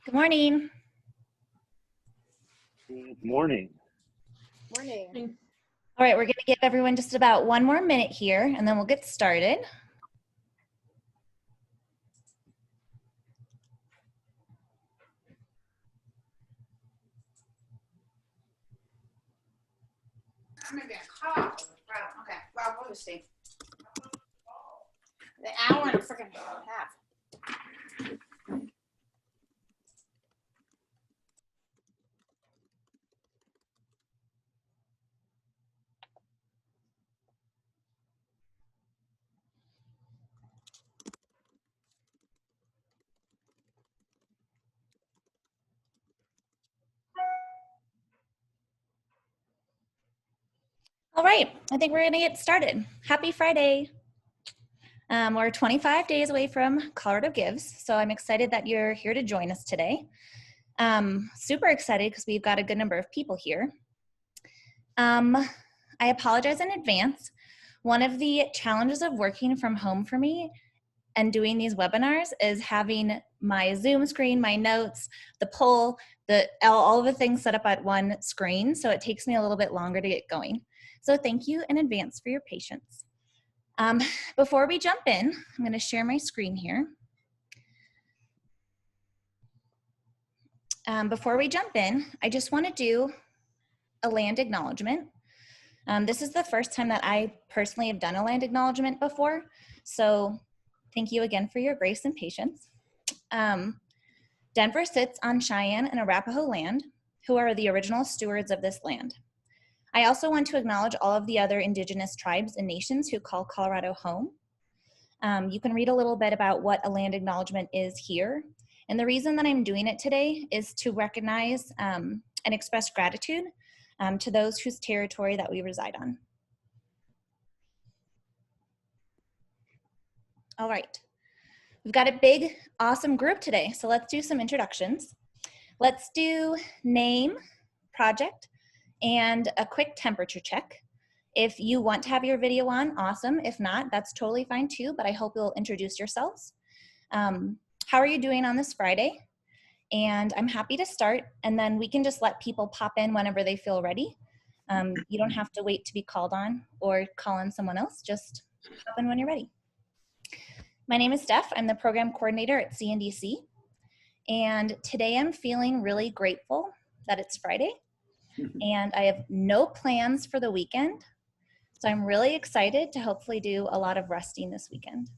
Good morning. Good morning. Morning. All right, we're going to give everyone just about one more minute here, and then we'll get started. Maybe a call. Okay, well, we'll just see. The hour and a freaking half. All right, I think we're going to get started. Happy Friday. We're 25 days away from Colorado Gives, so I'm excited that you're here to join us today. Super excited because we've got a good number of people here. I apologize in advance. One of the challenges of working from home for me and doing these webinars is having my Zoom screen, my notes, the poll, all of the things set up at one screen, so it takes me a little bit longer to get going. So thank you in advance for your patience. Before we jump in, I'm going to share my screen here. Before we jump in, I just want to do a land acknowledgement. This is the first time that I personally have done a land acknowledgement before, so thank you again for your grace and patience. Denver sits on Cheyenne and Arapaho land, who are the original stewards of this land. I also want to acknowledge all of the other indigenous tribes and nations who call Colorado home. You can read a little bit about what a land acknowledgement is here. And the reason that I'm doing it today is to recognize and express gratitude to those whose territory that we reside on. All right, we've got a big, awesome group today. So let's do some introductions. Let's do name, project, and a quick temperature check. If you want to have your video on, awesome. If not, that's totally fine too, but I hope you'll introduce yourselves. How are you doing on this Friday? And I'm happy to start, and then we can just let people pop in whenever they feel ready. You don't have to wait to be called on or call in someone else, just pop in when you're ready. My name is Steph. I'm the program coordinator at CNDC, and today I'm feeling really grateful that it's Friday. And I have no plans for the weekend. So I'm really excited to hopefully do a lot of resting this weekend.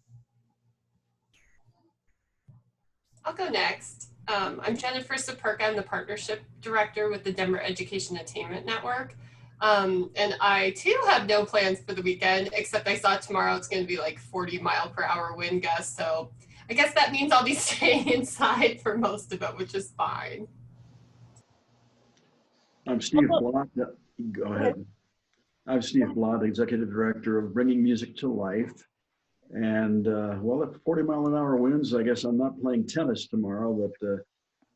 I'll go next. I'm Jennifer Saperka. I'm the partnership director with the Denver Education Attainment Network. And I too have no plans for the weekend, except I saw tomorrow it's going to be like 40-mile-per-hour wind gusts. So I guess that means I'll be staying inside for most of it, which is fine. I'm Steve Blott. Go ahead. I'm Steve Blott, Executive Director of Bringing Music to Life. And well, at 40-mile-an-hour winds, I guess I'm not playing tennis tomorrow, but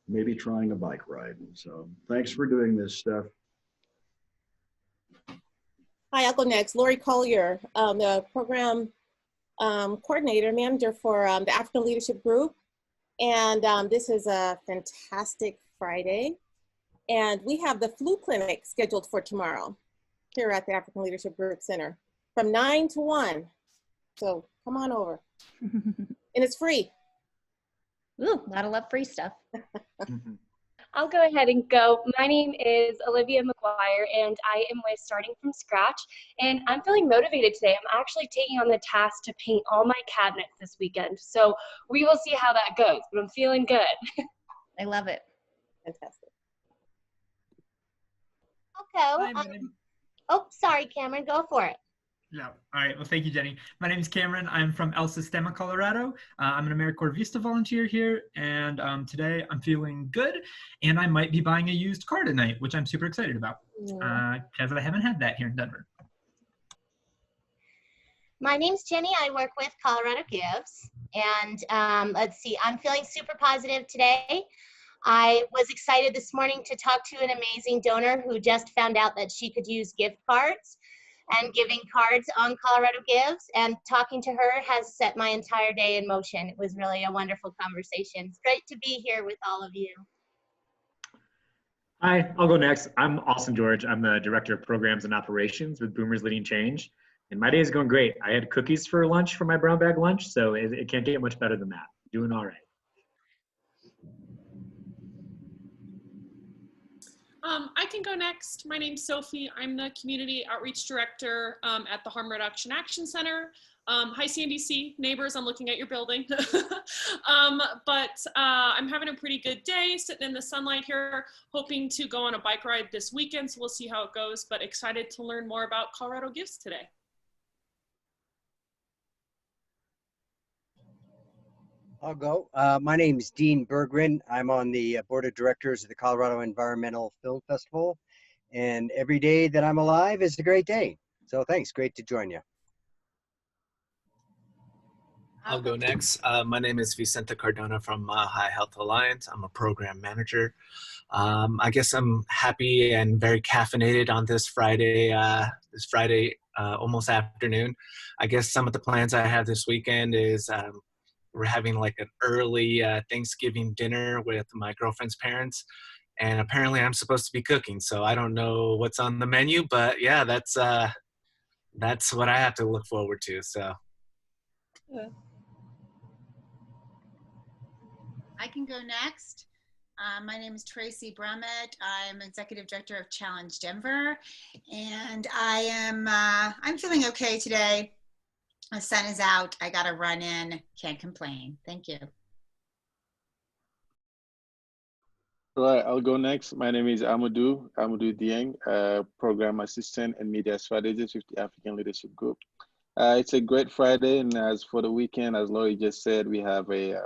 maybe trying a bike ride. So thanks for doing this, Steph. Hi, I'll go next. Lori Collier, the program coordinator, manager for the African Leadership Group. And this is a fantastic Friday. And we have the flu clinic scheduled for tomorrow here at the African Leadership Group Center from 9 to 1. So come on over. And it's free. Ooh, a lot of love free stuff. I'll go ahead and go. My name is Olivia McGuire, and I am with Starting From Scratch. And I'm feeling motivated today. I'm actually taking on the task to paint all my cabinets this weekend. So we will see how that goes, but I'm feeling good. I love it. Fantastic. Hi, oh, sorry, Cameron, go for it. Yeah, all right, well, thank you, Jenny. My name is Cameron. I'm from El Sistema, Colorado. I'm an AmeriCorps Vista volunteer here, and today I'm feeling good, and I might be buying a used car tonight, which I'm super excited about, because I haven't had that here in Denver. My name's Jenny. I work with Colorado Gives, and let's see, I'm feeling super positive today. I was excited this morning to talk to an amazing donor who just found out that she could use gift cards. and giving cards on Colorado Gives. And talking to her has set my entire day in motion. It was really a wonderful conversation. It's great to be here with all of you. Hi, I'll go next. I'm Austin George. I'm the Director of Programs and Operations with Boomers Leading Change. And my day is going great. I had cookies for lunch for my brown bag lunch, so it can't get much better than that. Doing all right. I can go next. My name's Sophie. I'm the Community Outreach Director at the Harm Reduction Action Center. Hi, CNDC neighbors, I'm looking at your building. I'm having a pretty good day sitting in the sunlight here, hoping to go on a bike ride this weekend, so we'll see how it goes, but excited to learn more about Colorado Gives today. I'll go. My name is Dean Berggren. I'm on the board of directors of the Colorado Environmental Film Festival. And every day that I'm alive is a great day. So thanks. Great to join you. I'll go next. My name is Vicente Cardona from High Health Alliance. I'm a program manager. I guess I'm happy and very caffeinated on this Friday, almost afternoon. I guess some of the plans I have this weekend is we're having like an early Thanksgiving dinner with my girlfriend's parents. And apparently I'm supposed to be cooking. So I don't know what's on the menu, but yeah, that's what I have to look forward to. So. Yeah. I can go next. My name is Tracy Brummett. I'm Executive Director of Challenge Denver, and I'm feeling okay today. The sun is out. I got to run in. Can't complain. Thank you. All right, I'll go next. My name is Amadou Dieng, Program Assistant and Media Strategist with the African Leadership Group. It's a great Friday, and as for the weekend, as Laurie just said, we have a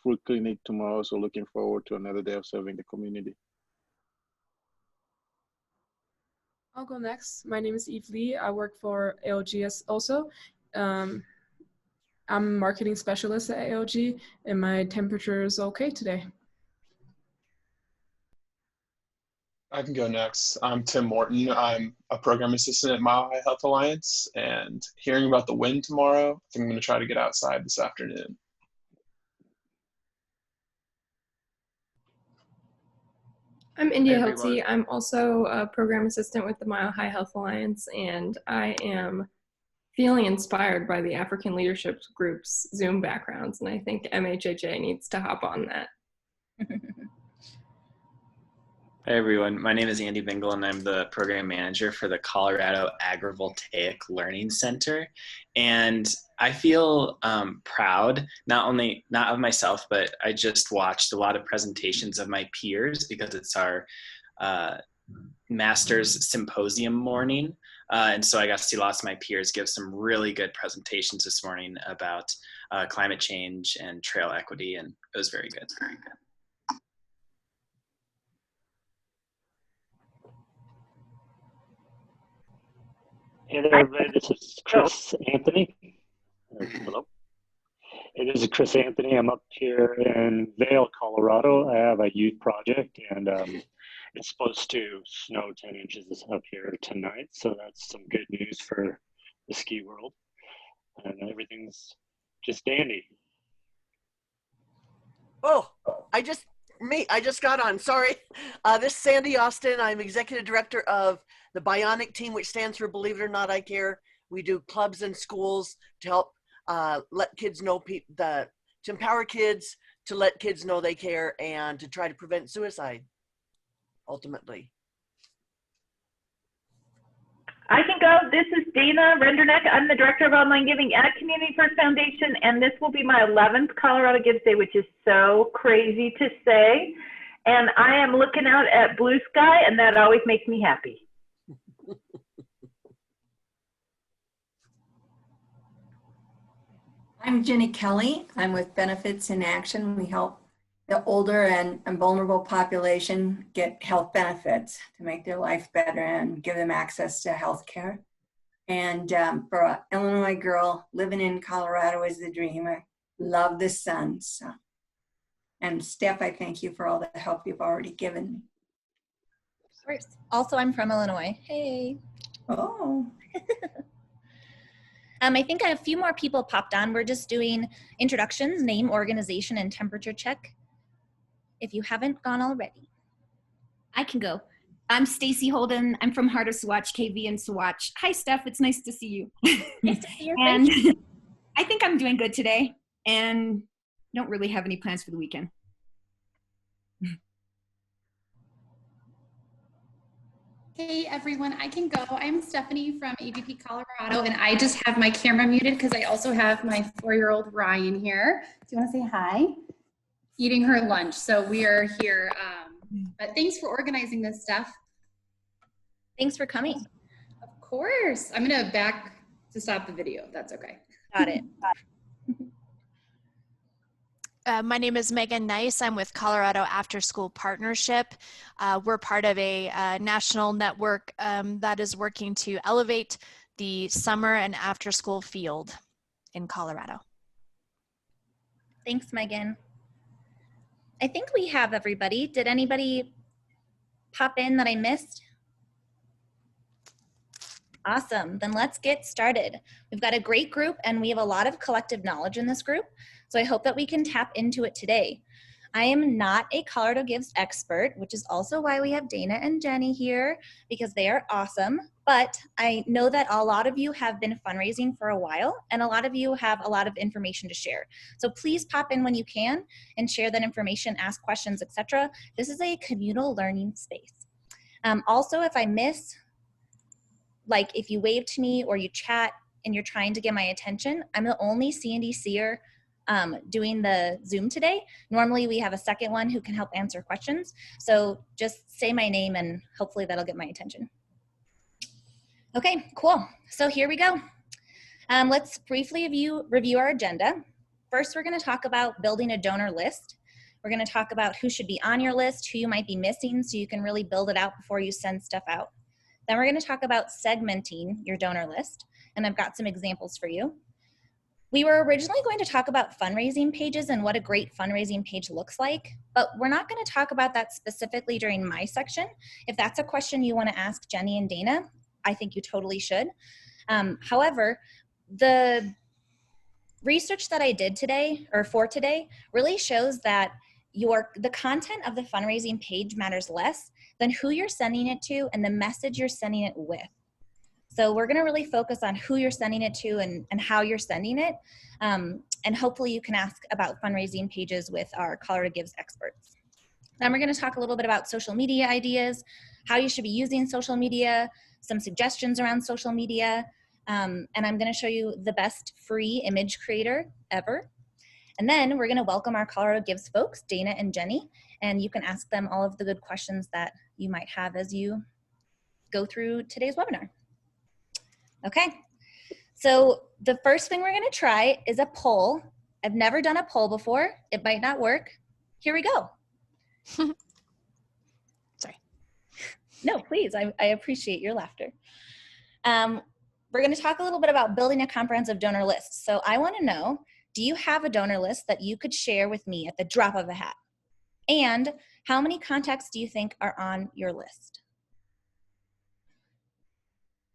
food clinic tomorrow, so looking forward to another day of serving the community. I'll go next. My name is Eve Lee. I work for ALGS also. I'm a marketing specialist at ALG, and my temperature is okay today. I can go next. I'm Tim Morton. I'm a program assistant at Mile High Health Alliance, and hearing about the wind tomorrow, I think I'm going to try to get outside this afternoon. I'm India Hilty. I'm also a program assistant with the Mile High Health Alliance, and I am feeling inspired by the African Leadership Group's Zoom backgrounds, and I think MHHA needs to hop on that. Hey everyone, my name is Andy Bingle and I'm the program manager for the Colorado Agrivoltaic Learning Center. And I feel proud, not of myself, but I just watched a lot of presentations of my peers because it's our master's symposium morning. And so I got to see lots of my peers give some really good presentations this morning about climate change and trail equity, and it was very good, very good. Hey there, everybody. This is Chris Anthony. Hello. Hey, this is Chris Anthony. I'm up here in Vail, Colorado. I have a youth project, and it's supposed to snow 10 inches up here tonight. So that's some good news for the ski world. And everything's just dandy. Oh, I just got on. Sorry. This is Sandy Austin. I'm Executive Director of the Bionic Team, which stands for Believe It or Not, I Care. We do clubs in schools to help let kids know, to empower kids, to let kids know they care, and to try to prevent suicide, ultimately. I can go. This is Dana Renderneck. I'm the Director of Online Giving at Community First Foundation, and this will be my 11th Colorado Gives Day, which is so crazy to say. And I am looking out at blue sky, and that always makes me happy. I'm Jenny Kelly. I'm with Benefits in Action. We help the older and vulnerable population get health benefits to make their life better and give them access to health care. And for an Illinois girl, living in Colorado is the dream. I love the sun. So. And Steph, I thank you for all the help you've already given me. Of course. Also, I'm from Illinois. Hey. Oh. I think a few more people popped on. We're just doing introductions, name, organization, and temperature check. If you haven't gone already. I can go. I'm Stacy Holden. I'm from Heart of Saguache, KV in Saguache. Hi, Steph. It's nice to see you. Nice to see your And face. I think I'm doing good today and don't really have any plans for the weekend. Hey everyone, I can go. I'm Stephanie from AVP Colorado, and I just have my camera muted because I also have my 4-year-old Ryan here. Do you want to say hi? Eating her lunch, so we are here. But thanks for organizing this stuff. Thanks for coming. Of course. I'm gonna back to stop the video, if that's okay. Got it. My name is Megan Nice. I'm with Colorado After School Partnership. We're part of a national network that is working to elevate the summer and after school field in Colorado. Thanks, Megan. I think we have everybody. Did anybody pop in that I missed? Awesome, then let's get started. We've got a great group and we have a lot of collective knowledge in this group, so I hope that we can tap into it today. I am not a Colorado Gives expert, which is also why we have Dana and Jenny here, because they are awesome, but I know that a lot of you have been fundraising for a while and a lot of you have a lot of information to share. So please pop in when you can and share that information, ask questions, etc. This is a communal learning space. Also, if I miss, like if you wave to me or you chat and you're trying to get my attention, I'm the only CNDCer doing the Zoom today. Normally we have a second one who can help answer questions. So just say my name and hopefully that'll get my attention. Okay, cool. So here we go. Let's briefly review our agenda. First, we're gonna talk about building a donor list. We're gonna talk about who should be on your list, who you might be missing so you can really build it out before you send stuff out. Then we're going to talk about segmenting your donor list, and I've got some examples for you. We were originally going to talk about fundraising pages and what a great fundraising page looks like, but we're not going to talk about that specifically during my section. If that's a question you want to ask Jenny and Dana, I think you totally should. However, the research that I did today, or for today, really shows that the content of the fundraising page matters less than who you're sending it to and the message you're sending it with. So we're gonna really focus on who you're sending it to and how you're sending it. And hopefully you can ask about fundraising pages with our Colorado Gives experts. Then we're gonna talk a little bit about social media ideas, how you should be using social media, some suggestions around social media, and I'm gonna show you the best free image creator ever. And then we're gonna welcome our Colorado Gives folks, Dana and Jenny, and you can ask them all of the good questions that you might have as you go through today's webinar. Okay, so the first thing we're gonna try is a poll. I've never done a poll before. It might not work. Here we go. Sorry. No, please, I appreciate your laughter. We're gonna talk a little bit about building a comprehensive donor list. So I wanna know, do you have a donor list that you could share with me at the drop of a hat? And how many contacts do you think are on your list?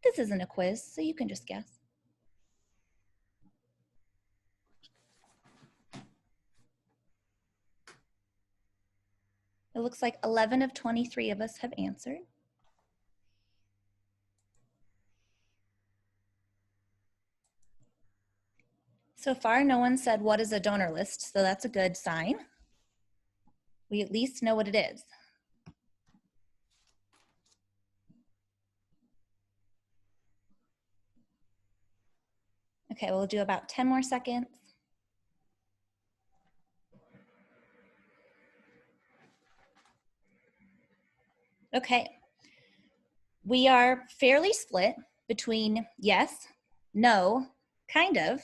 This isn't a quiz, so you can just guess. It looks like 11 of 23 of us have answered. So far, no one said what is a donor list, so that's a good sign. We at least know what it is. Okay, we'll do about 10 more seconds. Okay, we are fairly split between yes, no, kind of,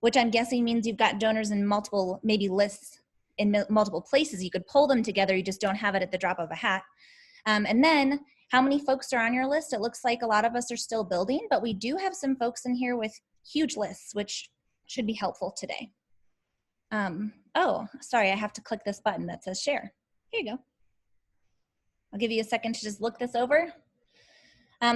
which I'm guessing means you've got donors in multiple, maybe lists in multiple places. You could pull them together, you just don't have it at the drop of a hat. And then how many folks are on your list? It looks like a lot of us are still building, but we do have some folks in here with huge lists, which should be helpful today. Oh, sorry, I have to click this button that says share. Here you go. I'll give you a second to just look this over.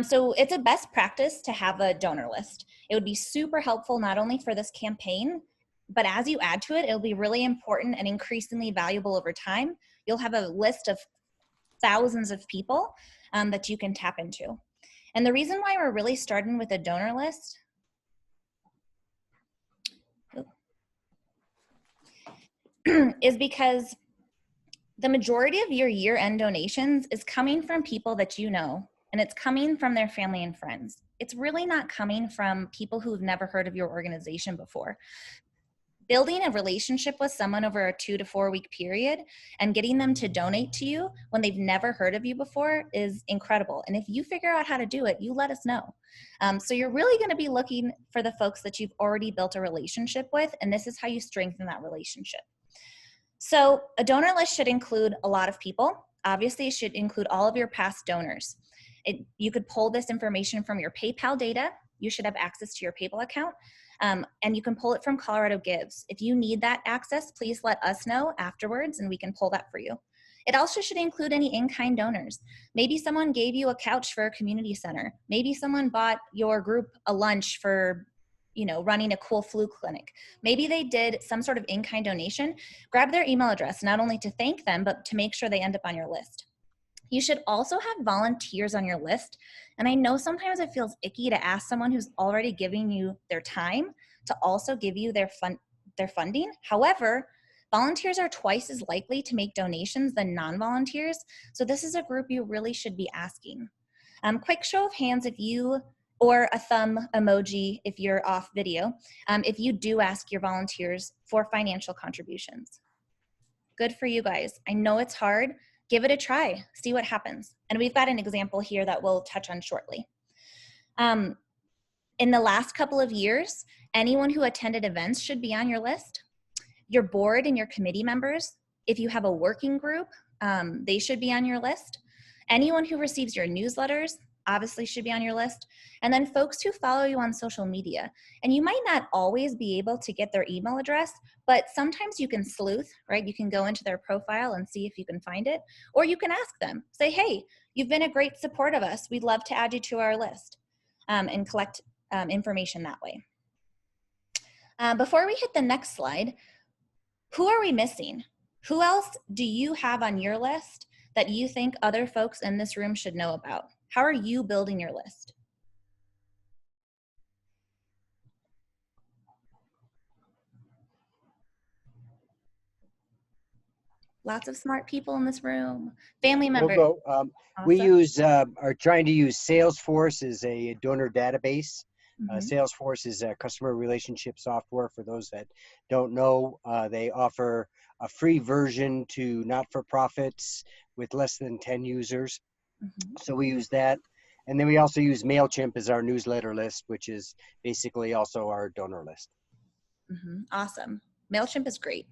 So it's a best practice to have a donor list. It would be super helpful not only for this campaign, but as you add to it, it'll be really important and increasingly valuable over time. You'll have a list of thousands of people that you can tap into. And the reason why we're really starting with a donor list is because the majority of your year-end donations is coming from people that you know, and it's coming from their family and friends. It's really not coming from people who've never heard of your organization before. Building a relationship with someone over a 2 to 4 week period and getting them to donate to you when they've never heard of you before is incredible. And if you figure out how to do it, you let us know. So you're really going to be looking for the folks that you've already built a relationship with, and this is how you strengthen that relationship. So a donor list should include a lot of people. Obviously, it should include all of your past donors. You could pull this information from your PayPal data. You should have access to your PayPal account. And you can pull it from Colorado Gives. If you need that access, please let us know afterwards and we can pull that for you. It also should include any in-kind donors. Maybe someone gave you a couch for a community center. Maybe someone bought your group a lunch for, you know, running a cool flu clinic. Maybe they did some sort of in-kind donation. Grab their email address, not only to thank them, but to make sure they end up on your list. You should also have volunteers on your list. And I know sometimes it feels icky to ask someone who's already giving you their time to also give you their funding. However, volunteers are twice as likely to make donations than non-volunteers. So this is a group you really should be asking. Quick show of hands if you, or a thumb emoji if you're off video, if you do ask your volunteers for financial contributions. Good for you guys. I know it's hard. Give it a try, see what happens. And we've got an example here that we'll touch on shortly. In the last couple of years, anyone who attended events should be on your list. Your board and your committee members, if you have a working group, they should be on your list. Anyone who receives your newsletters obviously should be on your list. And then folks who follow you on social media. And you might not always be able to get their email address, but sometimes you can sleuth, right? You can go into their profile and see if you can find it, or you can ask them, say, hey, you've been a great support of us. We'd love to add you to our list, and collect information that way. Before we hit the next slide, who are we missing? Who else do you have on your list that you think other folks in this room should know about? How are you building your list? Lots of smart people in this room. Family members. We'll go. Awesome. We use, are trying to use Salesforce as a donor database. Salesforce is a customer relationship software. For those that don't know, they offer a free version to not-for-profits with less than 10 users. So we use that. And then we also use MailChimp as our newsletter list, which is basically also our donor list. Awesome. MailChimp is great.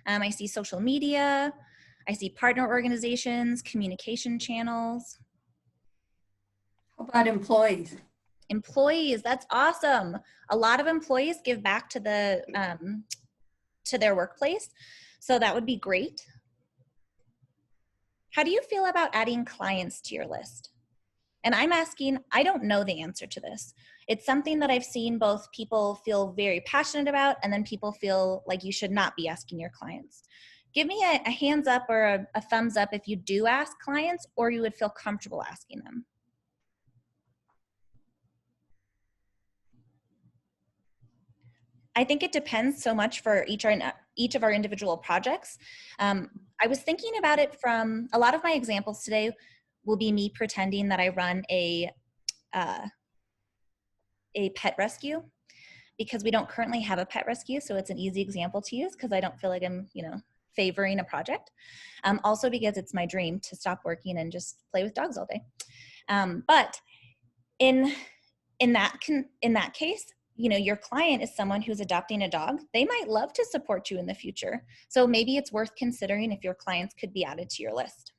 I see social media. I see partner organizations, communication channels. How about employees? Employees, that's awesome. A lot of employees give back to the to their workplace, so that would be great. How do you feel about adding clients to your list? And I'm asking, I don't know the answer to this. It's something that I've seen both people feel very passionate about and then people feel like you should not be asking your clients. Give me a hands up or a thumbs up if you do ask clients or you would feel comfortable asking them. I think it depends so much for each of our individual projects. I was thinking about it from, a lot of my examples today will be me pretending that I run a pet rescue, because we don't currently have a pet rescue, so it's an easy example to use because I don't feel like I'm, favoring a project. Also because it's my dream to stop working and just play with dogs all day. But in that case, your client is someone who's adopting a dog. They might love to support you in the future. So maybe it's worth considering if your clients could be added to your list.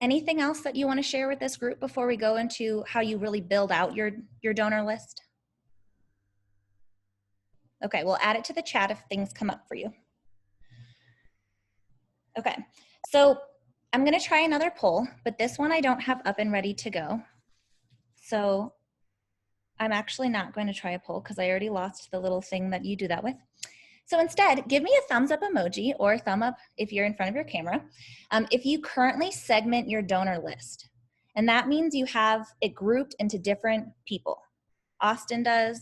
Anything else that you want to share with this group before we go into how you really build out your donor list? Okay, we'll add it to the chat if things come up for you. Okay, so I'm gonna try another poll, but this one I don't have up and ready to go. So I'm actually not going to try a poll because I already lost the little thing that you do that with. So instead, give me a thumbs up emoji or a thumb up if you're in front of your camera if you currently segment your donor list. And that means you have it grouped into different people. Austin does.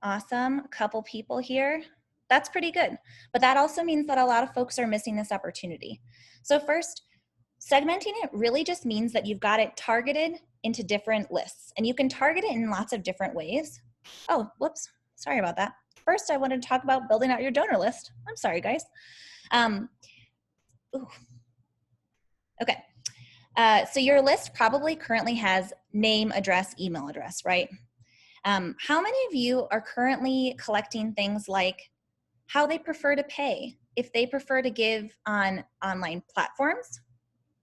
Awesome. A couple people here. That's pretty good. But that also means that a lot of folks are missing this opportunity. So first, segmenting it really just means that you've got it targeted into different lists. And you can target it in lots of different ways. Oh, whoops. Sorry about that. First, I wanted to talk about building out your donor list. I'm sorry, guys. Okay. So your list probably currently has name, address, email address, right? How many of you are currently collecting things like how they prefer to pay, if they prefer to give on online platforms,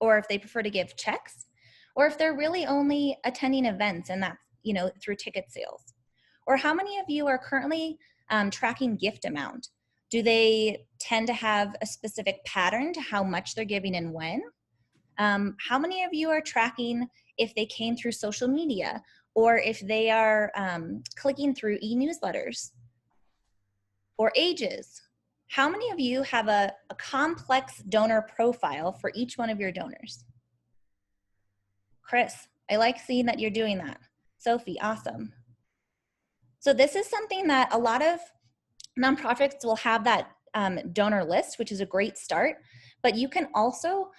or if they prefer to give checks, or if they're really only attending events and that's, you know, through ticket sales? Or how many of you are currently tracking gift amount? Do they tend to have a specific pattern to how much they're giving and when? How many of you are tracking if they came through social media or if they are clicking through e-newsletters or ages? How many of you have a complex donor profile for each one of your donors? Chris, I like seeing that you're doing that. Sophie, awesome. So this is something that a lot of nonprofits will have, that donor list, which is a great start, but you can also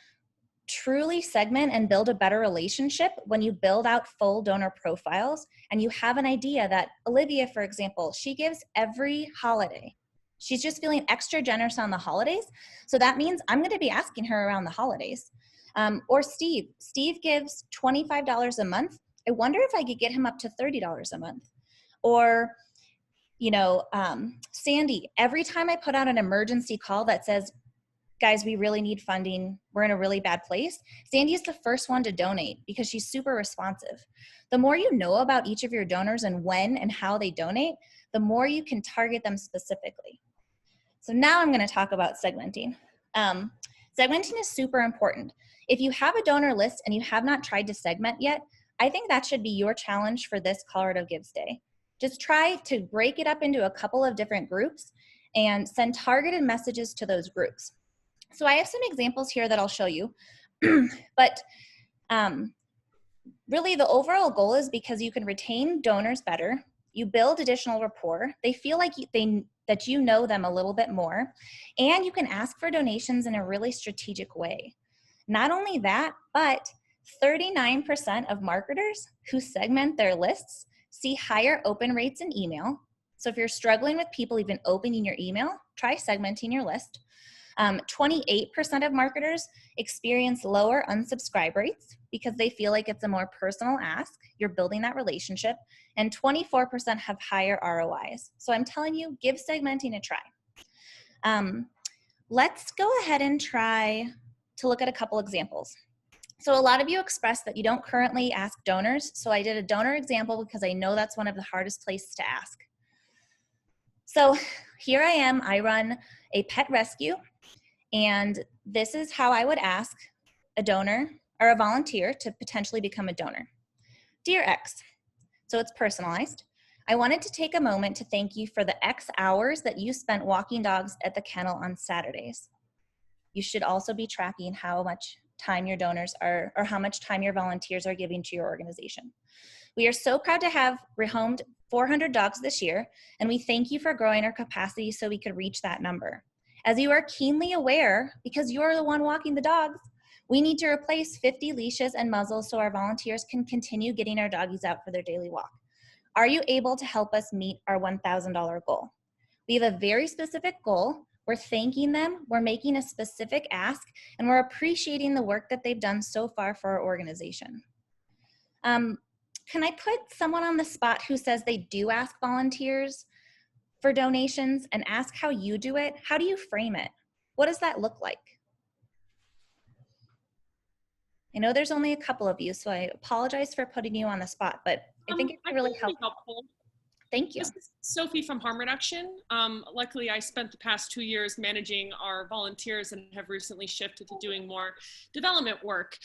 truly segment and build a better relationship when you build out full donor profiles and you have an idea that Olivia, for example, she gives every holiday. She's just feeling extra generous on the holidays. So that means I'm going to be asking her around the holidays. Or Steve gives $25 a month. I wonder if I could get him up to $30 a month. Or, you know, Sandy, every time I put out an emergency call that says, guys, we really need funding, we're in a really bad place, Sandy is the first one to donate because she's super responsive. The more you know about each of your donors and when and how they donate, the more you can target them specifically. So now I'm going to talk about segmenting. Segmenting is super important. If you have a donor list and you have not tried to segment yet, I think that should be your challenge for this Colorado Gives Day. Just try to break it up into a couple of different groups and send targeted messages to those groups. So I have some examples here that I'll show you, but really the overall goal is because you can retain donors better, you build additional rapport, they feel like that you know them a little bit more, and you can ask for donations in a really strategic way. Not only that, but 39% of marketers who segment their lists see higher open rates in email. So if you're struggling with people even opening your email, try segmenting your list. 28% of marketers experience lower unsubscribe rates because they feel like it's a more personal ask. You're building that relationship. And 24% have higher ROIs. So I'm telling you, give segmenting a try. Let's go ahead and try to look at a couple examples. So a lot of you expressed that you don't currently ask donors. So I did a donor example because I know that's one of the hardest places to ask. So here I am, I run a pet rescue. And this is how I would ask a donor or a volunteer to potentially become a donor. Dear X, so it's personalized. I wanted to take a moment to thank you for the X hours that you spent walking dogs at the kennel on Saturdays. You should also be tracking how much time your donors are, or how much time your volunteers are giving to your organization. We are so proud to have rehomed 400 dogs this year, and we thank you for growing our capacity so we could reach that number. As you are keenly aware, because you're the one walking the dogs, we need to replace 50 leashes and muzzles so our volunteers can continue getting our doggies out for their daily walk. Are you able to help us meet our $1,000 goal? We have a very specific goal. We're thanking them, we're making a specific ask, and we're appreciating the work that they've done so far for our organization. Can I put someone on the spot who says they do ask volunteers for donations and ask how you do it? How do you frame it? What does that look like? I know there's only a couple of you, so I apologize for putting you on the spot, but I think it's really helpful. Thank you. This is Sophie from Harm Reduction. Luckily, I spent the past 2 years managing our volunteers and have recently shifted to doing more development work.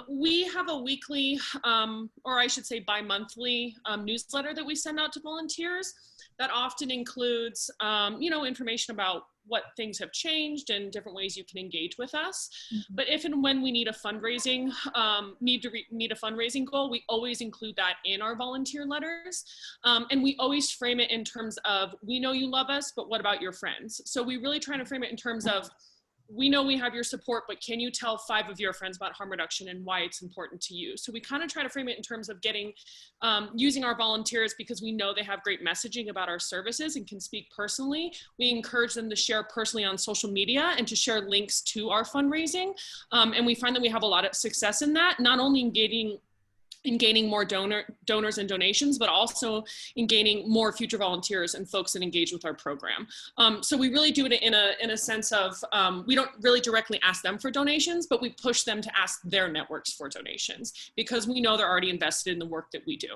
We have a weekly, or I should say bi-monthly newsletter that we send out to volunteers that often includes, information about what things have changed and different ways you can engage with us. But if and when we need a fundraising, meet a fundraising goal, we always include that in our volunteer letters. And we always frame it in terms of, we know you love us, but what about your friends? So we really try to frame it in terms of, we know we have your support, but can you tell 5 of your friends about harm reduction and why it's important to you? So we kind of try to frame it in terms of getting, using our volunteers because we know they have great messaging about our services and can speak personally. We encourage them to share personally on social media and to share links to our fundraising. And we find that we have a lot of success in that, not only in gaining more donors and donations, but also in gaining more future volunteers and folks that engage with our program. So we really do it in a sense of, we don't really directly ask them for donations, but we push them to ask their networks for donations because we know they're already invested in the work that we do.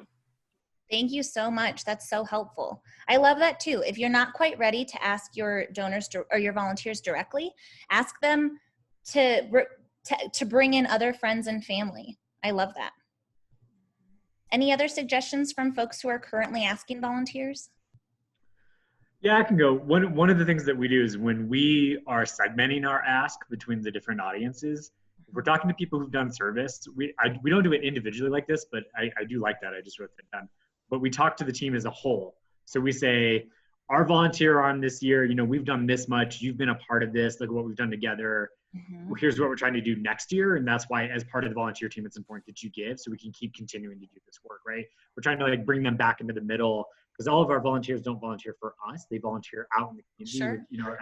Thank you so much. That's so helpful. I love that too. If you're not quite ready to ask your donors or your volunteers directly, ask them to bring in other friends and family. I love that. Any other suggestions from folks who are currently asking volunteers? Yeah, I can go. One of the things that we do is when we are segmenting our ask between the different audiences, if we're talking to people who've done service, we don't do it individually like this, but I do like that. I just wrote that down. But we talk to the team as a whole. So we say, our volunteer on this year, we've done this much, you've been a part of this, look at what we've done together. Here's what we're trying to do next year. And that's why as part of the volunteer team, it's important that you give so we can keep continuing to do this work, right? We're trying to bring them back into the middle because all of our volunteers don't volunteer for us. They volunteer out in the community. Sure.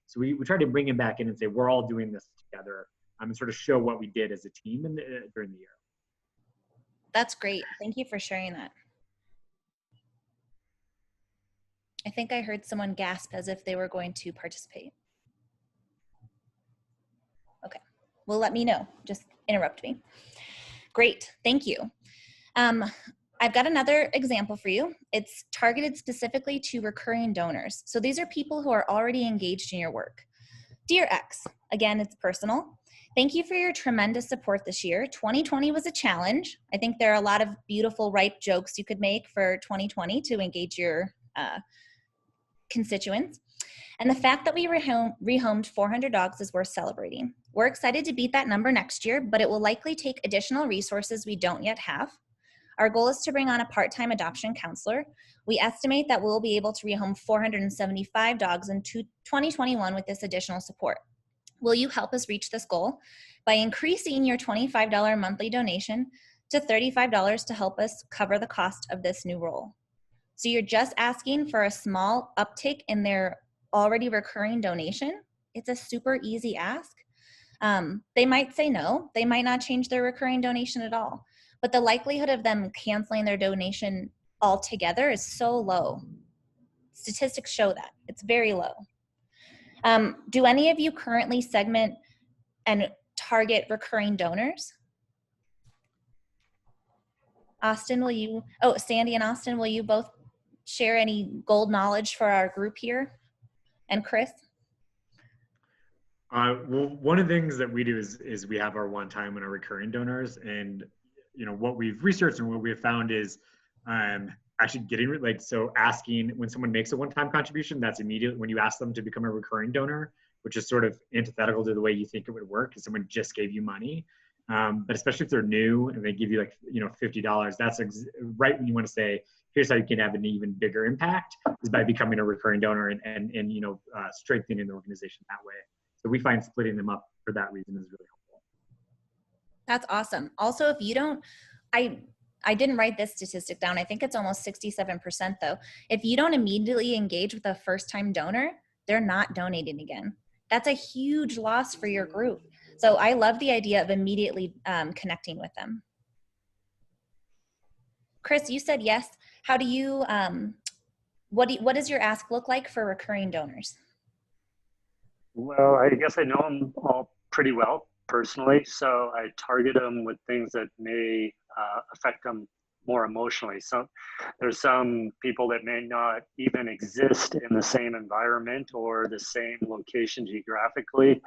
So we try to bring them back in and say, we're all doing this together and sort of show what we did as a team during the year. That's great. Thank you for sharing that. I think I heard someone gasp as if they were going to participate. Okay, well, let me know. Just interrupt me. Great, thank you. I've got another example for you. It's targeted specifically to recurring donors. So these are people who are already engaged in your work. Dear X, again, it's personal. Thank you for your tremendous support this year. 2020 was a challenge. I think there are a lot of beautiful, ripe jokes you could make for 2020 to engage your constituents. And the fact that we rehomed 400 dogs is worth celebrating. We're excited to beat that number next year, but it will likely take additional resources we don't yet have. Our goal is to bring on a part-time adoption counselor. We estimate that we'll be able to rehome 475 dogs in 2021 with this additional support. Will you help us reach this goal by increasing your $25 monthly donation to $35 to help us cover the cost of this new role? So you're just asking for a small uptick in their already recurring donation. It's a super easy ask. They might say no. They might not change their recurring donation at all. But the likelihood of them canceling their donation altogether is so low. Statistics show that. It's very low. Do any of you currently segment and target recurring donors? Austin, will you, Sandy and Austin, will you both share any gold knowledge for our group here? And Chris? Well, one of the things that we do is we have our one-time and our recurring donors, and what we've researched and what we have found is actually getting asking when someone makes a one-time contribution, that's immediate when you ask them to become a recurring donor, which is sort of antithetical to the way you think it would work if someone just gave you money. But especially if they're new and they give you $50, that's right when you want to say, here's how you can have an even bigger impact is by becoming a recurring donor and strengthening the organization that way. So we find splitting them up for that reason is really helpful. That's awesome. Also, if you don't, I didn't write this statistic down. I think it's almost 67% though. If you don't immediately engage with a first-time donor, they're not donating again. That's a huge loss for your group. So I love the idea of immediately connecting with them. Chris, you said yes. How do you, what does your ask look like for recurring donors? Well, I guess I know them all pretty well personally, so I target them with things that may affect them more emotionally. There's some people that may not even exist in the same environment or the same location geographically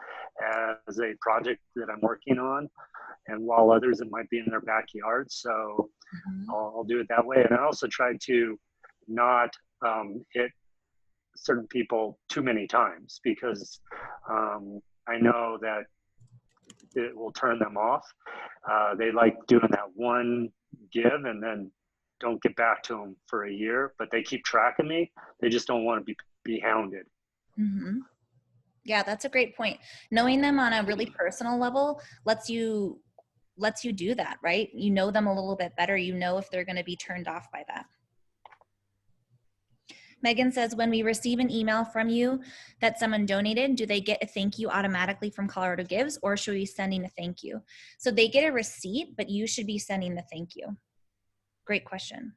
as a project that I'm working on. And while others, it might be in their backyard. So I'll do it that way. And I also try to not hit certain people too many times, because I know that it will turn them off. They like doing that one give and then don't get back to them for a year, but they keep track of me. They just don't want to be hounded. Mm-hmm. Yeah, that's a great point. Knowing them on a really personal level lets you do that, right? You know them a little bit better. You know if they're going to be turned off by that. Megan says, when we receive an email from you that someone donated, do they get a thank you automatically from Colorado Gives, or should we be sending a thank you? So they get a receipt, but you should be sending the thank you. Great question.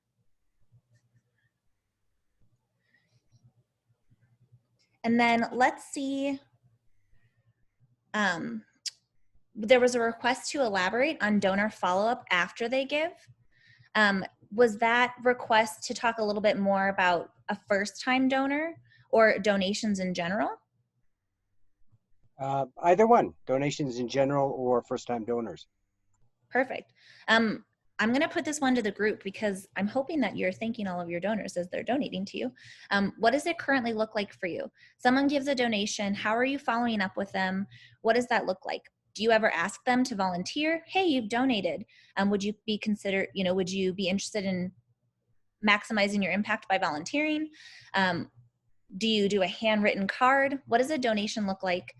And then let's see. There was a request to elaborate on donor follow-up after they give. Was that request to talk a little bit more about a first-time donor or donations in general? Either one, donations in general or first-time donors. Perfect. I'm going to put this one to the group because I'm hoping that you're thanking all of your donors as they're donating to you. What does it currently look like for you? Someone gives a donation. How are you following up with them? What does that look like? Do you ever ask them to volunteer? Hey, you've donated. Would you be would you be interested in maximizing your impact by volunteering? Do you do a handwritten card? What does a donation look like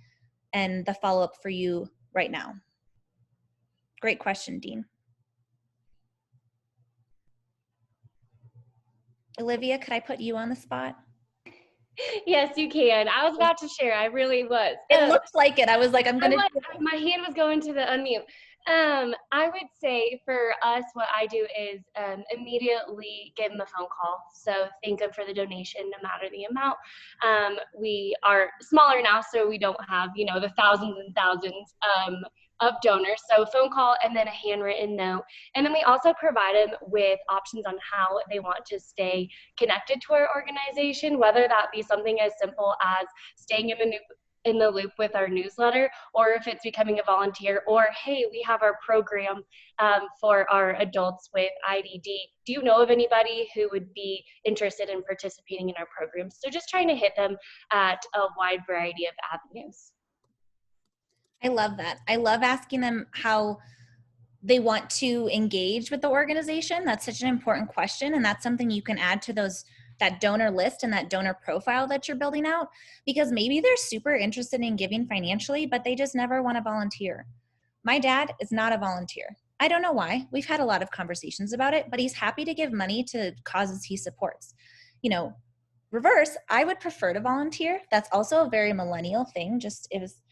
and the follow-up for you right now? Great question, Dean. Olivia, could I put you on the spot? Yes, you can. I was about to share. I really was. It looked like it. I was like, my hand was going to the unmute. I would say for us, what I do is immediately give them a phone call. So thank them for the donation, no matter the amount. We are smaller now, so we don't have, the thousands and thousands of donors. So phone call and then a handwritten note. And then we also provide them with options on how they want to stay connected to our organization, whether that be something as simple as staying in the loop with our newsletter, or if it's becoming a volunteer, or hey, we have our program for our adults with IDD. Do you know of anybody who would be interested in participating in our program? So just trying to hit them at a wide variety of avenues. I love that. I love asking them how they want to engage with the organization. That's such an important question, and that's something you can add to that donor list and that donor profile that you're building out, because maybe they're super interested in giving financially, but they just never want to volunteer. My dad is not a volunteer. I don't know why. We've had a lot of conversations about it, but he's happy to give money to causes he supports. Reverse, I would prefer to volunteer. That's also a very millennial thing, just is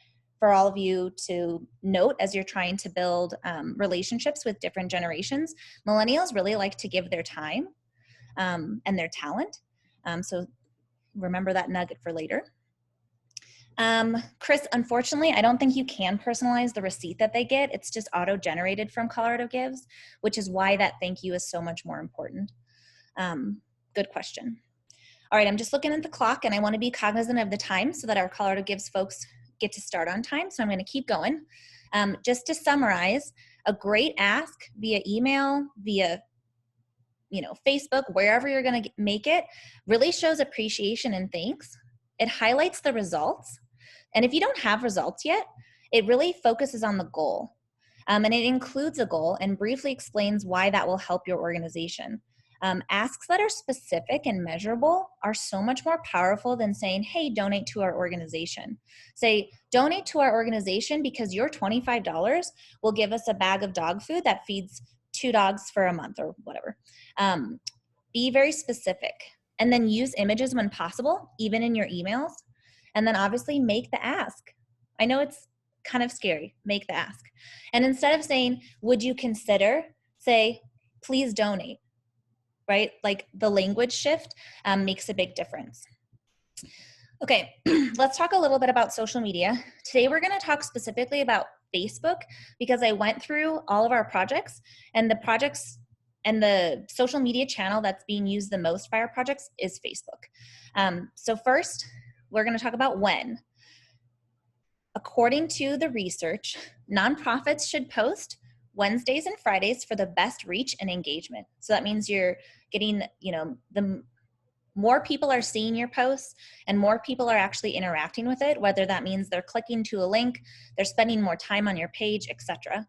for all of you to note as you're trying to build relationships with different generations. Millennials really like to give their time and their talent. So remember that nugget for later. Chris, unfortunately, I don't think you can personalize the receipt that they get. It's just auto-generated from Colorado Gives, which is why that thank you is so much more important. Good question. All right, I'm just looking at the clock and I want to be cognizant of the time so that our Colorado Gives folks get to start on time. So I'm going to keep going. Just to summarize, a great ask via email, via Facebook, wherever you're going to make it, really shows appreciation and thanks. It highlights the results. And if you don't have results yet, it really focuses on the goal. And it includes a goal and briefly explains why that will help your organization. Asks that are specific and measurable are so much more powerful than saying, hey, donate to our organization. Say, donate to our organization because your $25 will give us a bag of dog food that feeds 2 dogs for a month or whatever. Be very specific, and then use images when possible, even in your emails. And then obviously make the ask. I know it's kind of scary, make the ask. And instead of saying, would you consider, say, please donate. Right? Like the language shift makes a big difference. Okay, let's talk a little bit about social media. Today we're going to talk specifically about Facebook because I went through all of our projects, and the projects and the social media channel that's being used the most by our projects is Facebook. So first, we're going to talk about when. According to the research, nonprofits should post Wednesdays and Fridays for the best reach and engagement. So that means you're getting, the more people are seeing your posts and more people are actually interacting with it, whether that means they're clicking to a link, they're spending more time on your page, etc.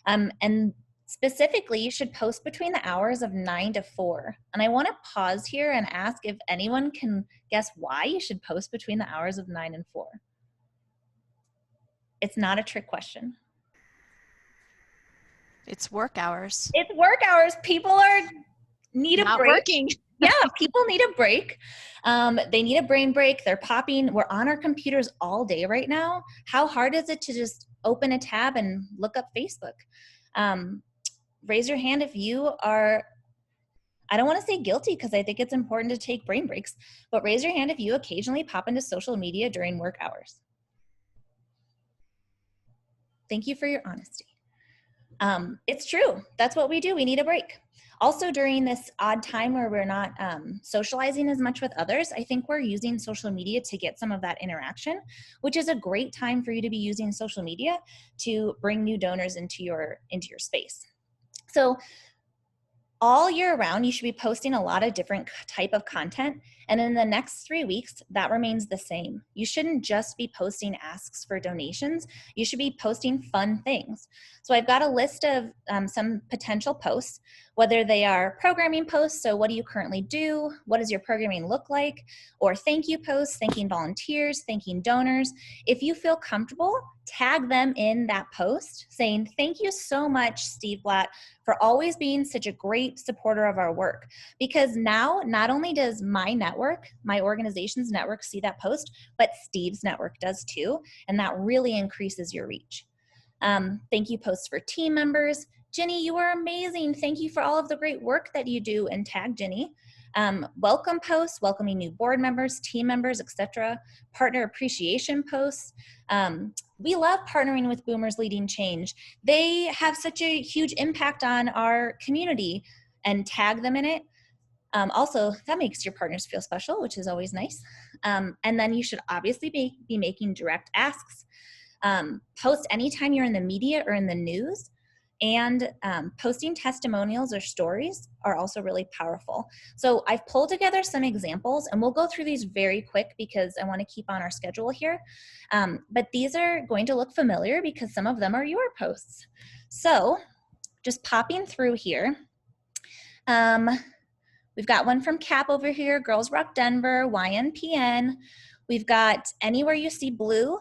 And specifically, you should post between the hours of 9 to 4. And I want to pause here and ask if anyone can guess why you should post between the hours of 9 and 4. It's not a trick question. It's work hours. It's work hours. People need a Not break. working. Yeah, people need a break. They need a brain break. They're popping. We're on our computers all day right now. How hard is it to just open a tab and look up Facebook? Raise your hand if you are, I don't want to say guilty because I think it's important to take brain breaks, but raise your hand if you occasionally pop into social media during work hours. Thank you for your honesty. It's true. That's what we do. We need a break. Also, during this odd time where we're not socializing as much with others, I think we're using social media to get some of that interaction, which is a great time for you to be using social media to bring new donors into your space. So all year round, you should be posting a lot of different type of content. And in the next 3 weeks, that remains the same. You shouldn't just be posting asks for donations. You should be posting fun things. So I've got a list of some potential posts, whether they are programming posts, so what do you currently do? What does your programming look like? Or thank you posts, thanking volunteers, thanking donors. If you feel comfortable, tag them in that post saying, thank you so much, Steve Blatt, for always being such a great supporter of our work. Because now, not only does my network, my organization's network see that post, but Steve's network does too, and that really increases your reach. Thank you posts for team members. Jenny, you are amazing. Thank you for all of the great work that you do, and tag Jenny. Welcome posts, welcoming new board members, team members, etc. Partner appreciation posts. We love partnering with Boomers Leading Change. They have such a huge impact on our community, and tag them in it. Also, that makes your partners feel special, which is always nice. And then you should obviously be making direct asks. Post anytime you're in the media or in the news. And posting testimonials or stories are also really powerful. So I've pulled together some examples, and we'll go through these very quick because I want to keep on our schedule here. But these are going to look familiar because some of them are your posts. So just popping through here. We've got one from CAP over here, Girls Rock Denver, YNPN. We've got Anywhere You See Blue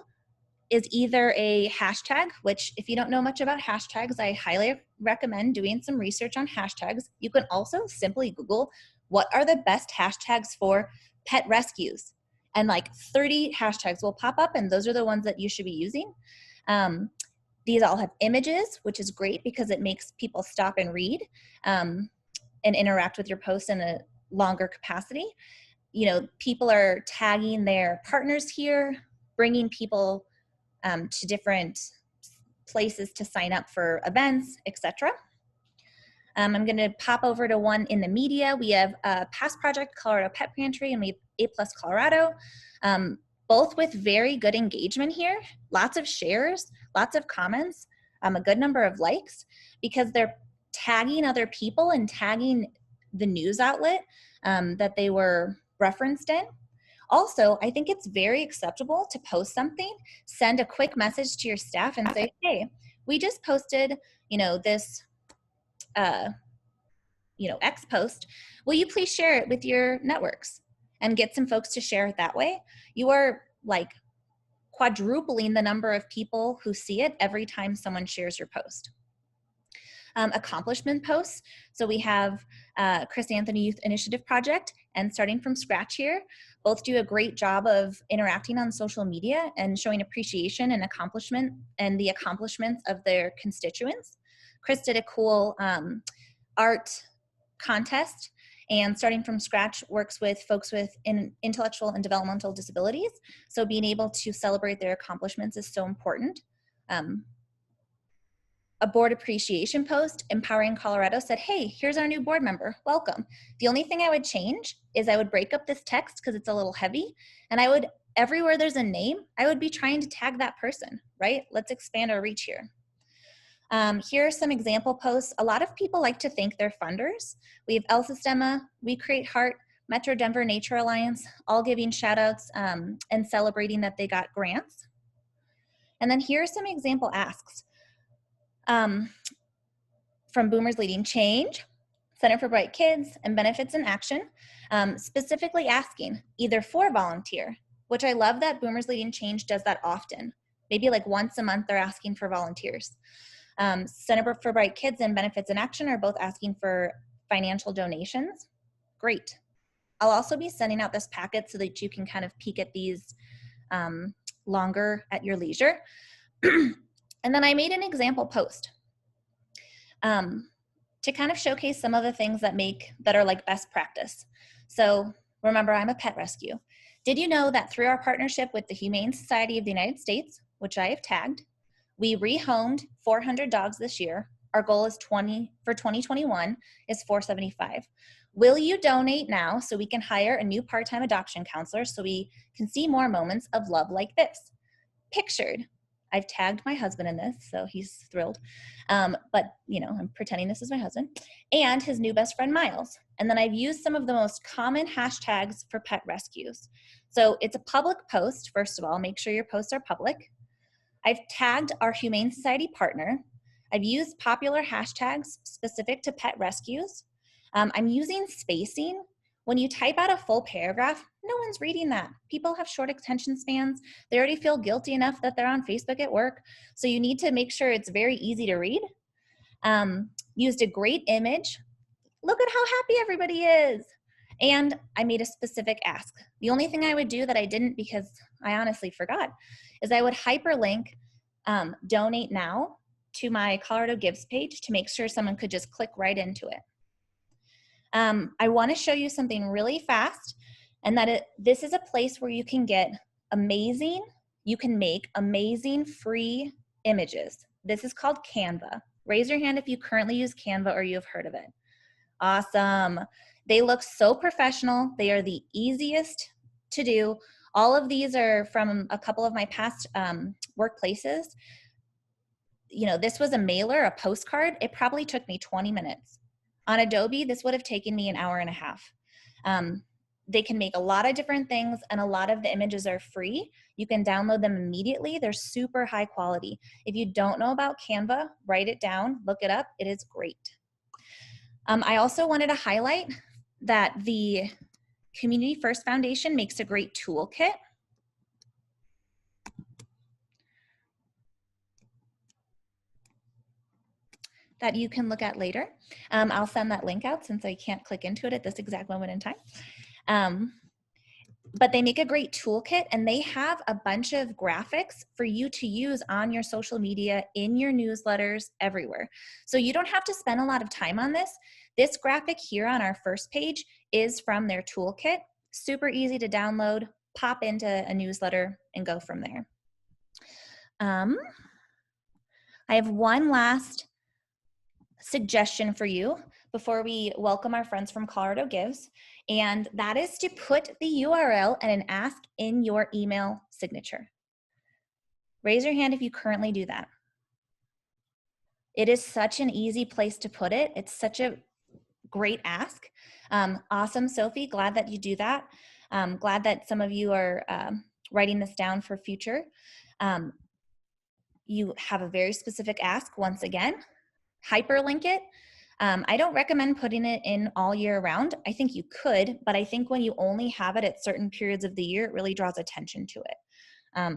is either a hashtag, which if you don't know much about hashtags, I highly recommend doing some research on hashtags. You can also simply Google what are the best hashtags for pet rescues. And like 30 hashtags will pop up, and those are the ones that you should be using. These all have images, which is great because it makes people stop and read and interact with your posts in a longer capacity. You know, people are tagging their partners here, bringing people to different places to sign up for events, etc. I'm going to pop over to one in the media. We have a past project, Colorado Pet Pantry, and we have A+ Colorado, both with very good engagement here, lots of shares, lots of comments, a good number of likes, because they're tagging other people and tagging the news outlet that they were referenced in. Also, I think it's very acceptable to post something, send a quick message to your staff and say, hey, we just posted, this, X post. Will you please share it with your networks and get some folks to share it that way? You are like quadrupling the number of people who see it every time someone shares your post. Accomplishment posts. So we have Chris Anthony Youth Initiative Project and Starting From Scratch here. Both do a great job of interacting on social media and showing appreciation and accomplishment and the accomplishments of their constituents. Chris did a cool art contest, and Starting From Scratch works with folks with intellectual and developmental disabilities. So being able to celebrate their accomplishments is so important. a board appreciation post, Empowering Colorado said, hey, here's our new board member, welcome. The only thing I would change is I would break up this text because it's a little heavy, and I would, everywhere there's a name, I would be trying to tag that person, right? Let's expand our reach here. Here are some example posts. A lot of people like to thank their funders. We have El Sistema, We Create Heart, Metro Denver Nature Alliance, all giving shout outs and celebrating that they got grants. And then here are some example asks. From Boomers Leading Change, Center for Bright Kids, and Benefits in Action, specifically asking either for volunteer, which I love that Boomers Leading Change does that often. Maybe like once a month they're asking for volunteers. Center for Bright Kids and Benefits in Action are both asking for financial donations. Great. I'll also be sending out this packet so that you can kind of peek at these longer at your leisure. And then I made an example post to kind of showcase some of the things that are like best practice. So remember, I'm a pet rescue. Did you know that through our partnership with the Humane Society of the United States, which I have tagged, we rehomed 400 dogs this year. Our goal is for 2021 is 475. Will you donate now so we can hire a new part-time adoption counselor so we can see more moments of love like this? Pictured. I've tagged my husband in this, so he's thrilled. But, you know, I'm pretending this is my husband. And his new best friend, Miles. And then I've used some of the most common hashtags for pet rescues. So it's a public post, first of all. Make sure your posts are public. I've tagged our Humane Society partner. I've used popular hashtags specific to pet rescues. I'm using spacing. When you type out a full paragraph, no one's reading that. People have short attention spans. They already feel guilty enough that they're on Facebook at work. So you need to make sure it's very easy to read. Used a great image. Look at how happy everybody is. And I made a specific ask. The only thing I would do that I didn't because I honestly forgot is I would hyperlink donate now to my Colorado Gives page to make sure someone could just click right into it. I want to show you something really fast, and that this is a place where you can make amazing free images. This is called Canva. Raise your hand if you currently use Canva or you have heard of it. Awesome. They look so professional. They are the easiest to do. All of these are from a couple of my past workplaces. You know, this was a mailer, a postcard. It probably took me 20 minutes. On Adobe, this would have taken me an hour and a half. They can make a lot of different things, and a lot of the images are free. You can download them immediately. They're super high quality. If you don't know about Canva, write it down, look it up. It is great. I also wanted to highlight that the Community First Foundation makes a great toolkit. That you can look at later. I'll send that link out since I can't click into it at this exact moment in time. But they make a great toolkit, and they have a bunch of graphics for you to use on your social media, in your newsletters, everywhere. So you don't have to spend a lot of time on this. This graphic here on our first page is from their toolkit. Super easy to download, pop into a newsletter, and go from there. I have one last suggestion for you before we welcome our friends from Colorado Gives, and that is to put the URL and an ask in your email signature. Raise your hand if you currently do that. It is such an easy place to put it. It's such a great ask. Awesome, Sophie, glad that you do that. Glad that some of you are writing this down for future. You have a very specific ask once again. Hyperlink it. I don't recommend putting it in all year round. I think you could, but I think when you only have it at certain periods of the year, it really draws attention to it.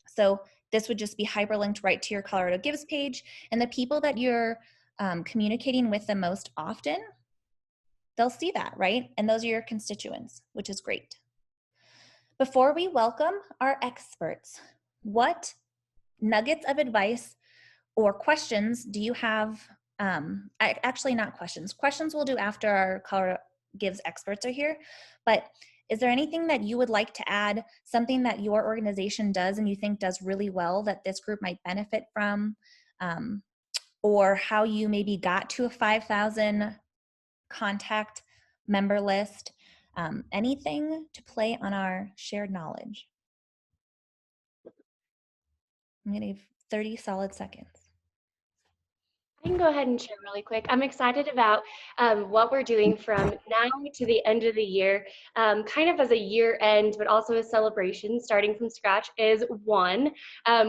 So this would just be hyperlinked right to your Colorado Gives page, and the people that you're communicating with the most often, they'll see that, right? And those are your constituents, which is great. Before we welcome our experts, what nuggets of advice or questions do you have? Actually, not questions. Questions we'll do after our Colorado Gives experts are here. But is there anything that you would like to add, something that your organization does and you think does really well that this group might benefit from? or how you maybe got to a 5,000 contact member list, anything to play on our shared knowledge. I'm gonna give 30 solid seconds. I can go ahead and share really quick. I'm excited about what we're doing from now to the end of the year, kind of as a year end, but also a celebration. Starting from scratch is one.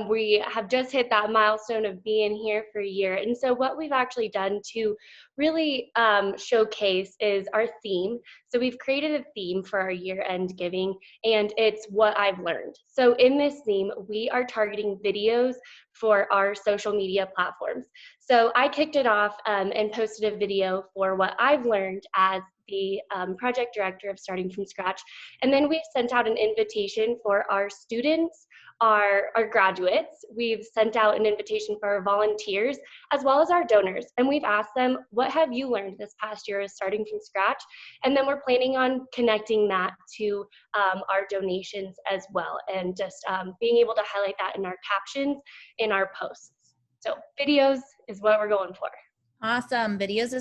We have just hit that milestone of being here for a year. And so what we've actually done to really showcase is our theme. So we've created a theme for our year end giving, and it's what I've learned. So in this theme, we are targeting videos for our social media platforms. So I kicked it off and posted a video for what I've learned as the project director of Starting from Scratch. And then we've sent out an invitation for our students, our graduates. We've sent out an invitation for our volunteers, as well as our donors. And we've asked them, what have you learned this past year as Starting from Scratch? And then we're planning on connecting that to our donations as well, and just being able to highlight that in our captions in our posts. So videos is what we're going for. Awesome. Videos are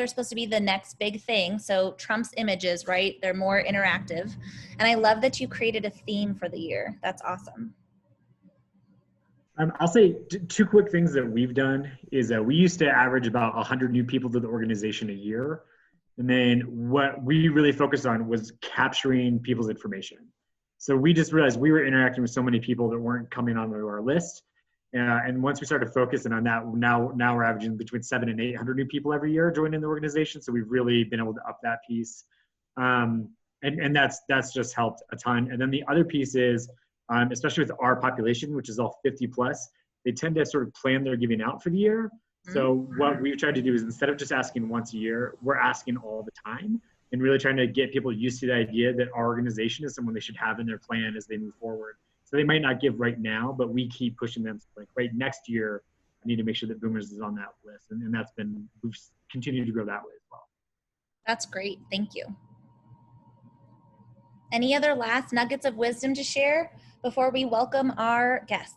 supposed to be the next big thing. So Trump's images, right? They're more interactive. And I love that you created a theme for the year. That's awesome. I'll say two quick things that we've done is that we used to average about 100 new people to the organization a year. And then what we really focused on was capturing people's information. So we just realized we were interacting with so many people that weren't coming onto our list. And once we started focusing on that, now we're averaging between 700 and 800 new people every year joining the organization. So we've really been able to up that piece. And that's just helped a ton. And then the other piece is, especially with our population, which is all 50 plus, they tend to sort of plan their giving out for the year. So what we've tried to do is, instead of just asking once a year, we're asking all the time, and really trying to get people used to the idea that our organization is someone they should have in their plan as they move forward. So they might not give right now, but we keep pushing them. Like, right, next year, I need to make sure that Boomers is on that list. And that's been, we've continued to grow that way as well. That's great. Thank you. Any other last nuggets of wisdom to share before we welcome our guests?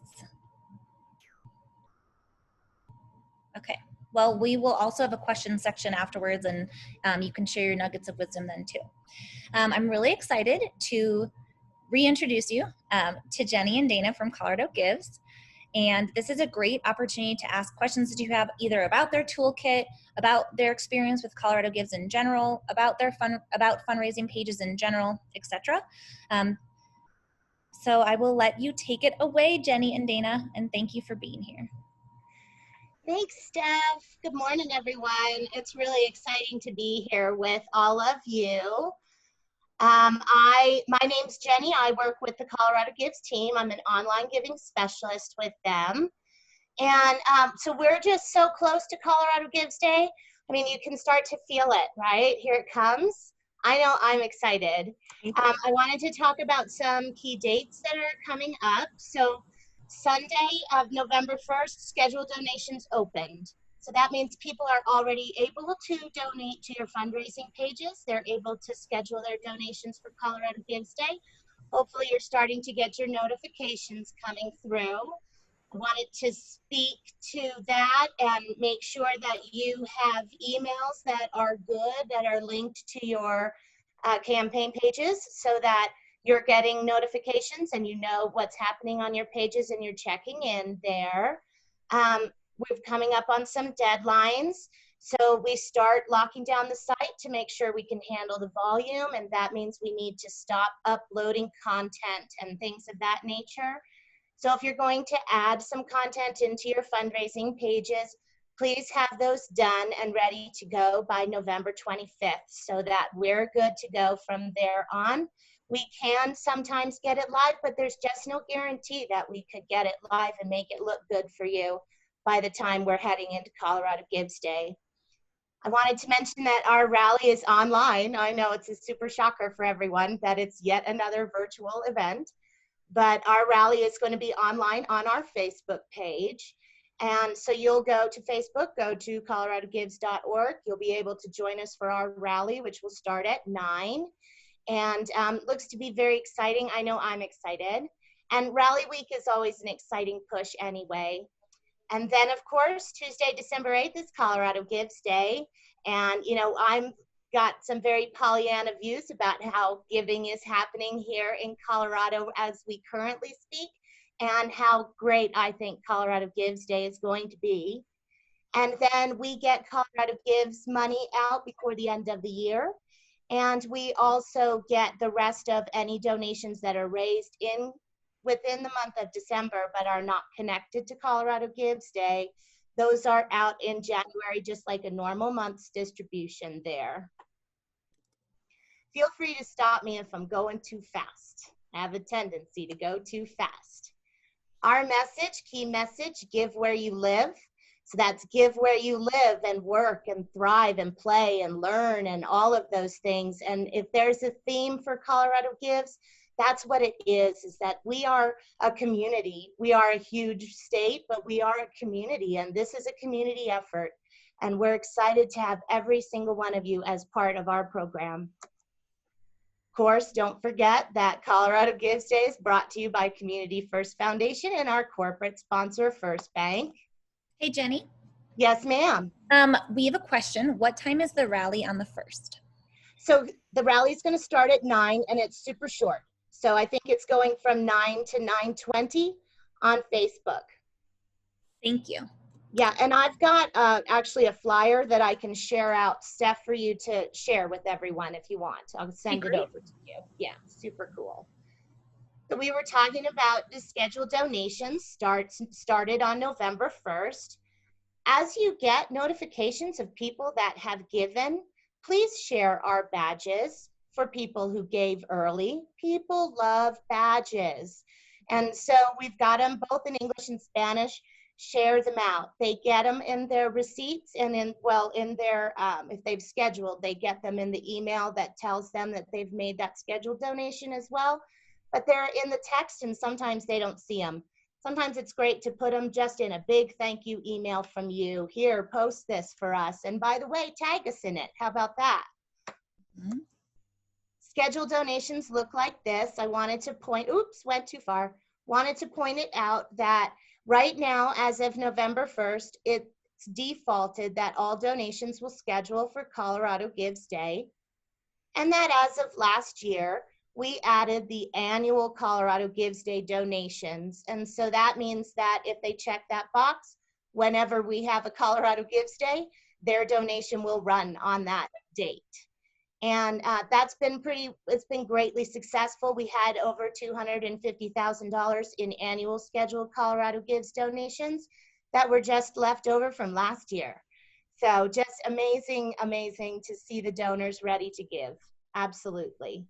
Okay. Well, we will also have a question section afterwards, and you can share your nuggets of wisdom then too. I'm really excited to reintroduce you to Jenny and Dana from Colorado Gives. And this is a great opportunity to ask questions that you have either about their toolkit, about their experience with Colorado Gives in general, about their fundraising pages in general, etc. So I will let you take it away, Jenny and Dana, and thank you for being here. Thanks, Steph. Good morning, everyone. It's really exciting to be here with all of you. My name's Jenny. I work with the Colorado Gives team. I'm an online giving specialist with them. And so we're just so close to Colorado Gives Day. I mean, you can start to feel it, right? Here it comes. I know I'm excited. I wanted to talk about some key dates that are coming up. So Sunday of November 1st, scheduled donations opened. So that means people are already able to donate to your fundraising pages. They're able to schedule their donations for Colorado Gives Day. Hopefully you're starting to get your notifications coming through. I wanted to speak to that and make sure that you have emails that are good, that are linked to your campaign pages, so that you're getting notifications and you know what's happening on your pages and you're checking in there. We're coming up on some deadlines. So we start locking down the site to make sure we can handle the volume, and that means we need to stop uploading content and things of that nature. So if you're going to add some content into your fundraising pages, please have those done and ready to go by November 25th so that we're good to go from there on. We can sometimes get it live, but there's just no guarantee that we could get it live and make it look good for you by the time we're heading into Colorado Gives Day. I wanted to mention that our rally is online. I know it's a super shocker for everyone that it's yet another virtual event, but our rally is going to be online on our Facebook page. And so you'll go to Facebook, go to coloradogives.org. You'll be able to join us for our rally, which will start at 9. And looks to be very exciting. I know I'm excited. And Rally Week is always an exciting push anyway. And then, of course, Tuesday, December 8th is Colorado Gives Day. And, you know, I'm got some very Pollyanna views about how giving is happening here in Colorado as we currently speak, and how great I think Colorado Gives Day is going to be. And then we get Colorado Gives money out before the end of the year. And we also get the rest of any donations that are raised within the month of December but are not connected to Colorado Gives Day. Those are out in January, just like a normal month's distribution there. Feel free to stop me if I'm going too fast. I have a tendency to go too fast. Our message, key message, give where you live. So that's give where you live and work and thrive and play and learn and all of those things. And if there's a theme for Colorado Gives, that's what it is that we are a community. We are a huge state, but we are a community, and this is a community effort. And we're excited to have every single one of you as part of our program. Of course, don't forget that Colorado Gives Day is brought to you by Community First Foundation and our corporate sponsor, First Bank. Hey, Jenny. Yes, ma'am. We have a question. What time is the rally on the 1st? So the rally is going to start at 9, and it's super short. So I think it's going from 9 to 9:20 on Facebook. Thank you. Yeah, and I've got actually a flyer that I can share out, Steph, for you to share with everyone if you want. I'll send it over to you. Yeah, super cool. So we were talking about the scheduled donations started on November 1st. As you get notifications of people that have given, please share our badges for people who gave early. People love badges. And so we've got them both in English and Spanish. Share them out. They get them in their receipts and in their, if they've scheduled, they get them in the email that tells them that they've made that scheduled donation as well. But they're in the text and sometimes they don't see them. Sometimes it's great to put them just in a big thank you email from you. Here, post this for us. And by the way, tag us in it. How about that? Mm-hmm. Scheduled donations look like this. I wanted to point, oops, went too far. Wanted to point it out that right now, as of November 1st, it's defaulted that all donations will schedule for Colorado Gives Day. And that as of last year, we added the annual Colorado Gives Day donations. And so that means that if they check that box, whenever we have a Colorado Gives Day, their donation will run on that date. And that's been it's been greatly successful. We had over $250,000 in annual scheduled Colorado Gives donations that were just left over from last year. So just amazing, amazing to see the donors ready to give. Absolutely.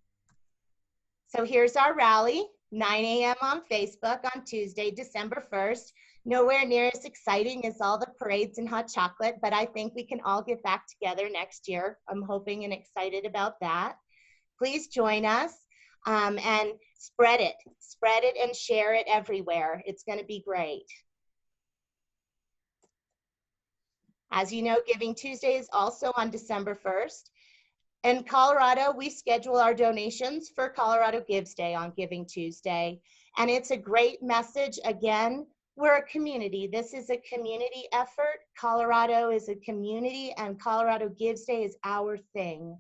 So here's our rally, 9 a.m. on Facebook on Tuesday, December 1st. Nowhere near as exciting as all the parades and hot chocolate, but I think we can all get back together next year. I'm hoping and excited about that. Please join us and spread it and share it everywhere. It's going to be great. As you know, Giving Tuesday is also on December 1st. In Colorado, we schedule our donations for Colorado Gives Day on Giving Tuesday. And it's a great message. Again, we're a community. This is a community effort. Colorado is a community and Colorado Gives Day is our thing.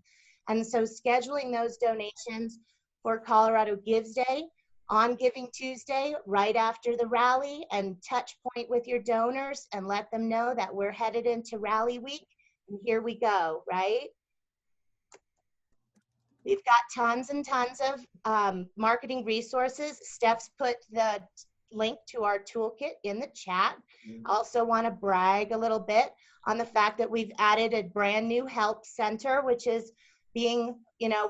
And so scheduling those donations for Colorado Gives Day on Giving Tuesday, right after the rally, and touch point with your donors and let them know that we're headed into rally week. And here we go, right? We've got tons and tons of marketing resources. Steph's put the link to our toolkit in the chat. I also want to brag a little bit on the fact that we've added a brand new help center, which is being,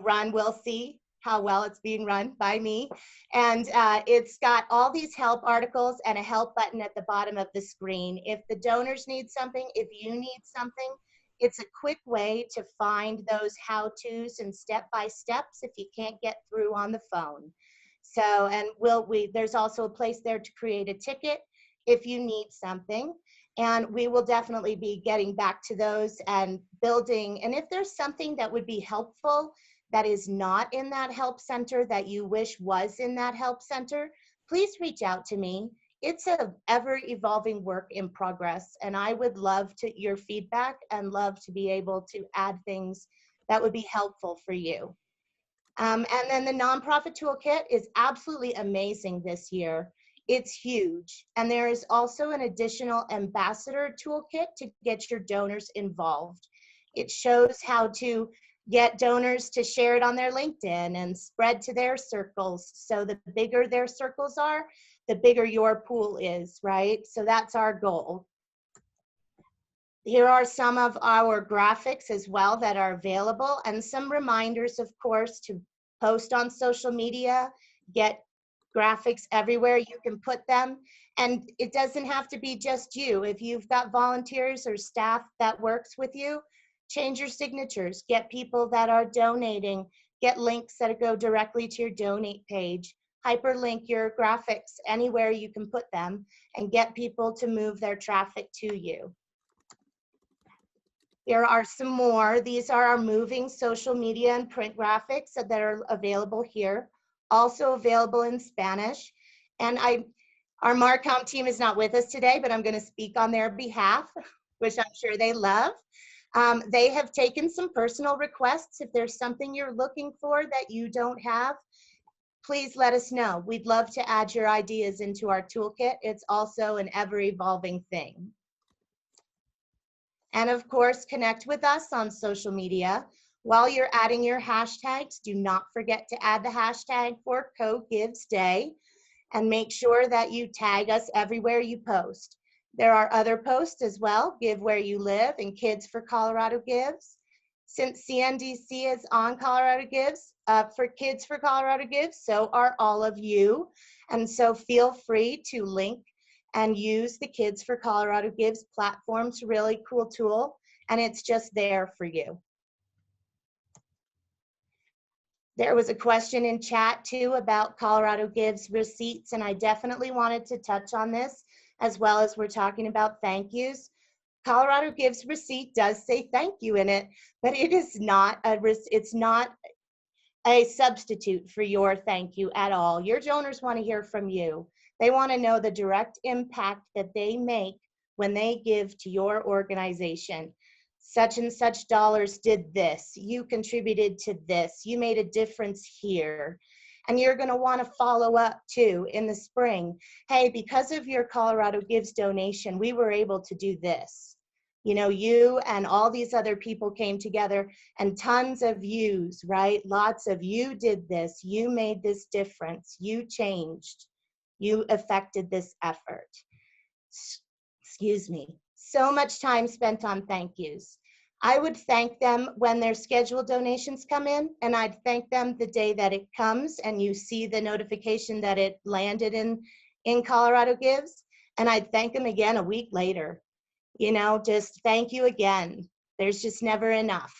run. We'll see how well it's being run by me. And it's got all these help articles and a help button at the bottom of the screen. If the donors need something, if you need something, it's a quick way to find those how-tos and step-by-steps if you can't get through on the phone. So, and there's also a place there to create a ticket if you need something. And we will definitely be getting back to those and building. And if there's something that would be helpful that is not in that help center that you wish was in that help center, please reach out to me. it's a ever evolving work in progress, and I would love your feedback and love to be able to add things that would be helpful for you. And then the nonprofit toolkit is absolutely amazing this year. It's huge. And there is also an additional ambassador toolkit to get your donors involved. It shows how to get donors to share it on their LinkedIn and spread to their circles. So the bigger their circles are, the bigger your pool is, right? So that's our goal. Here are some of our graphics as well that are available, and some reminders, of course, to post on social media, get graphics everywhere you can put them. And it doesn't have to be just you. If you've got volunteers or staff that works with you, change your signatures, get people that are donating, get links that go directly to your donate page, hyperlink your graphics anywhere you can put them, and get people to move their traffic to you. Here are some more. These are our moving social media and print graphics that are available here, also available in Spanish. And our Marcom team is not with us today, but I'm going to speak on their behalf, which I'm sure they love. They have taken some personal requests. If there's something you're looking for that you don't have, please let us know. We'd love to add your ideas into our toolkit. It's also an ever-evolving thing. And of course, connect with us on social media. While you're adding your hashtags, do not forget to add the hashtag for CoGivesDay, and make sure that you tag us everywhere you post. There are other posts as well, Give Where You Live and Kids for Colorado Gives. Since CNDC is on Colorado Gives, for Kids for Colorado Gives, so are all of you. And so feel free to link and use the Kids for Colorado Gives platform. It's a really cool tool, and it's just there for you. There was a question in chat too about Colorado Gives receipts, and I definitely wanted to touch on this, as well as we're talking about thank yous. Colorado Gives receipt does say thank you in it, but it is not it's not a substitute for your thank you at all. Your donors want to hear from you. They want to know the direct impact that they make when they give to your organization. Such and such dollars did this. You contributed to this. You made a difference here. And you're going to want to follow up too in the spring. Hey, because of your Colorado Gives donation, we were able to do this. You know, you and all these other people came together, and tons of yous, right? Lots of you did this. You made this difference. You changed. You affected this effort. Excuse me. So much time spent on thank yous. I would thank them when their scheduled donations come in, and I'd thank them the day that it comes and you see the notification that it landed in Colorado Gives, and I'd thank them again a week later. You know, just thank you again. There's just never enough.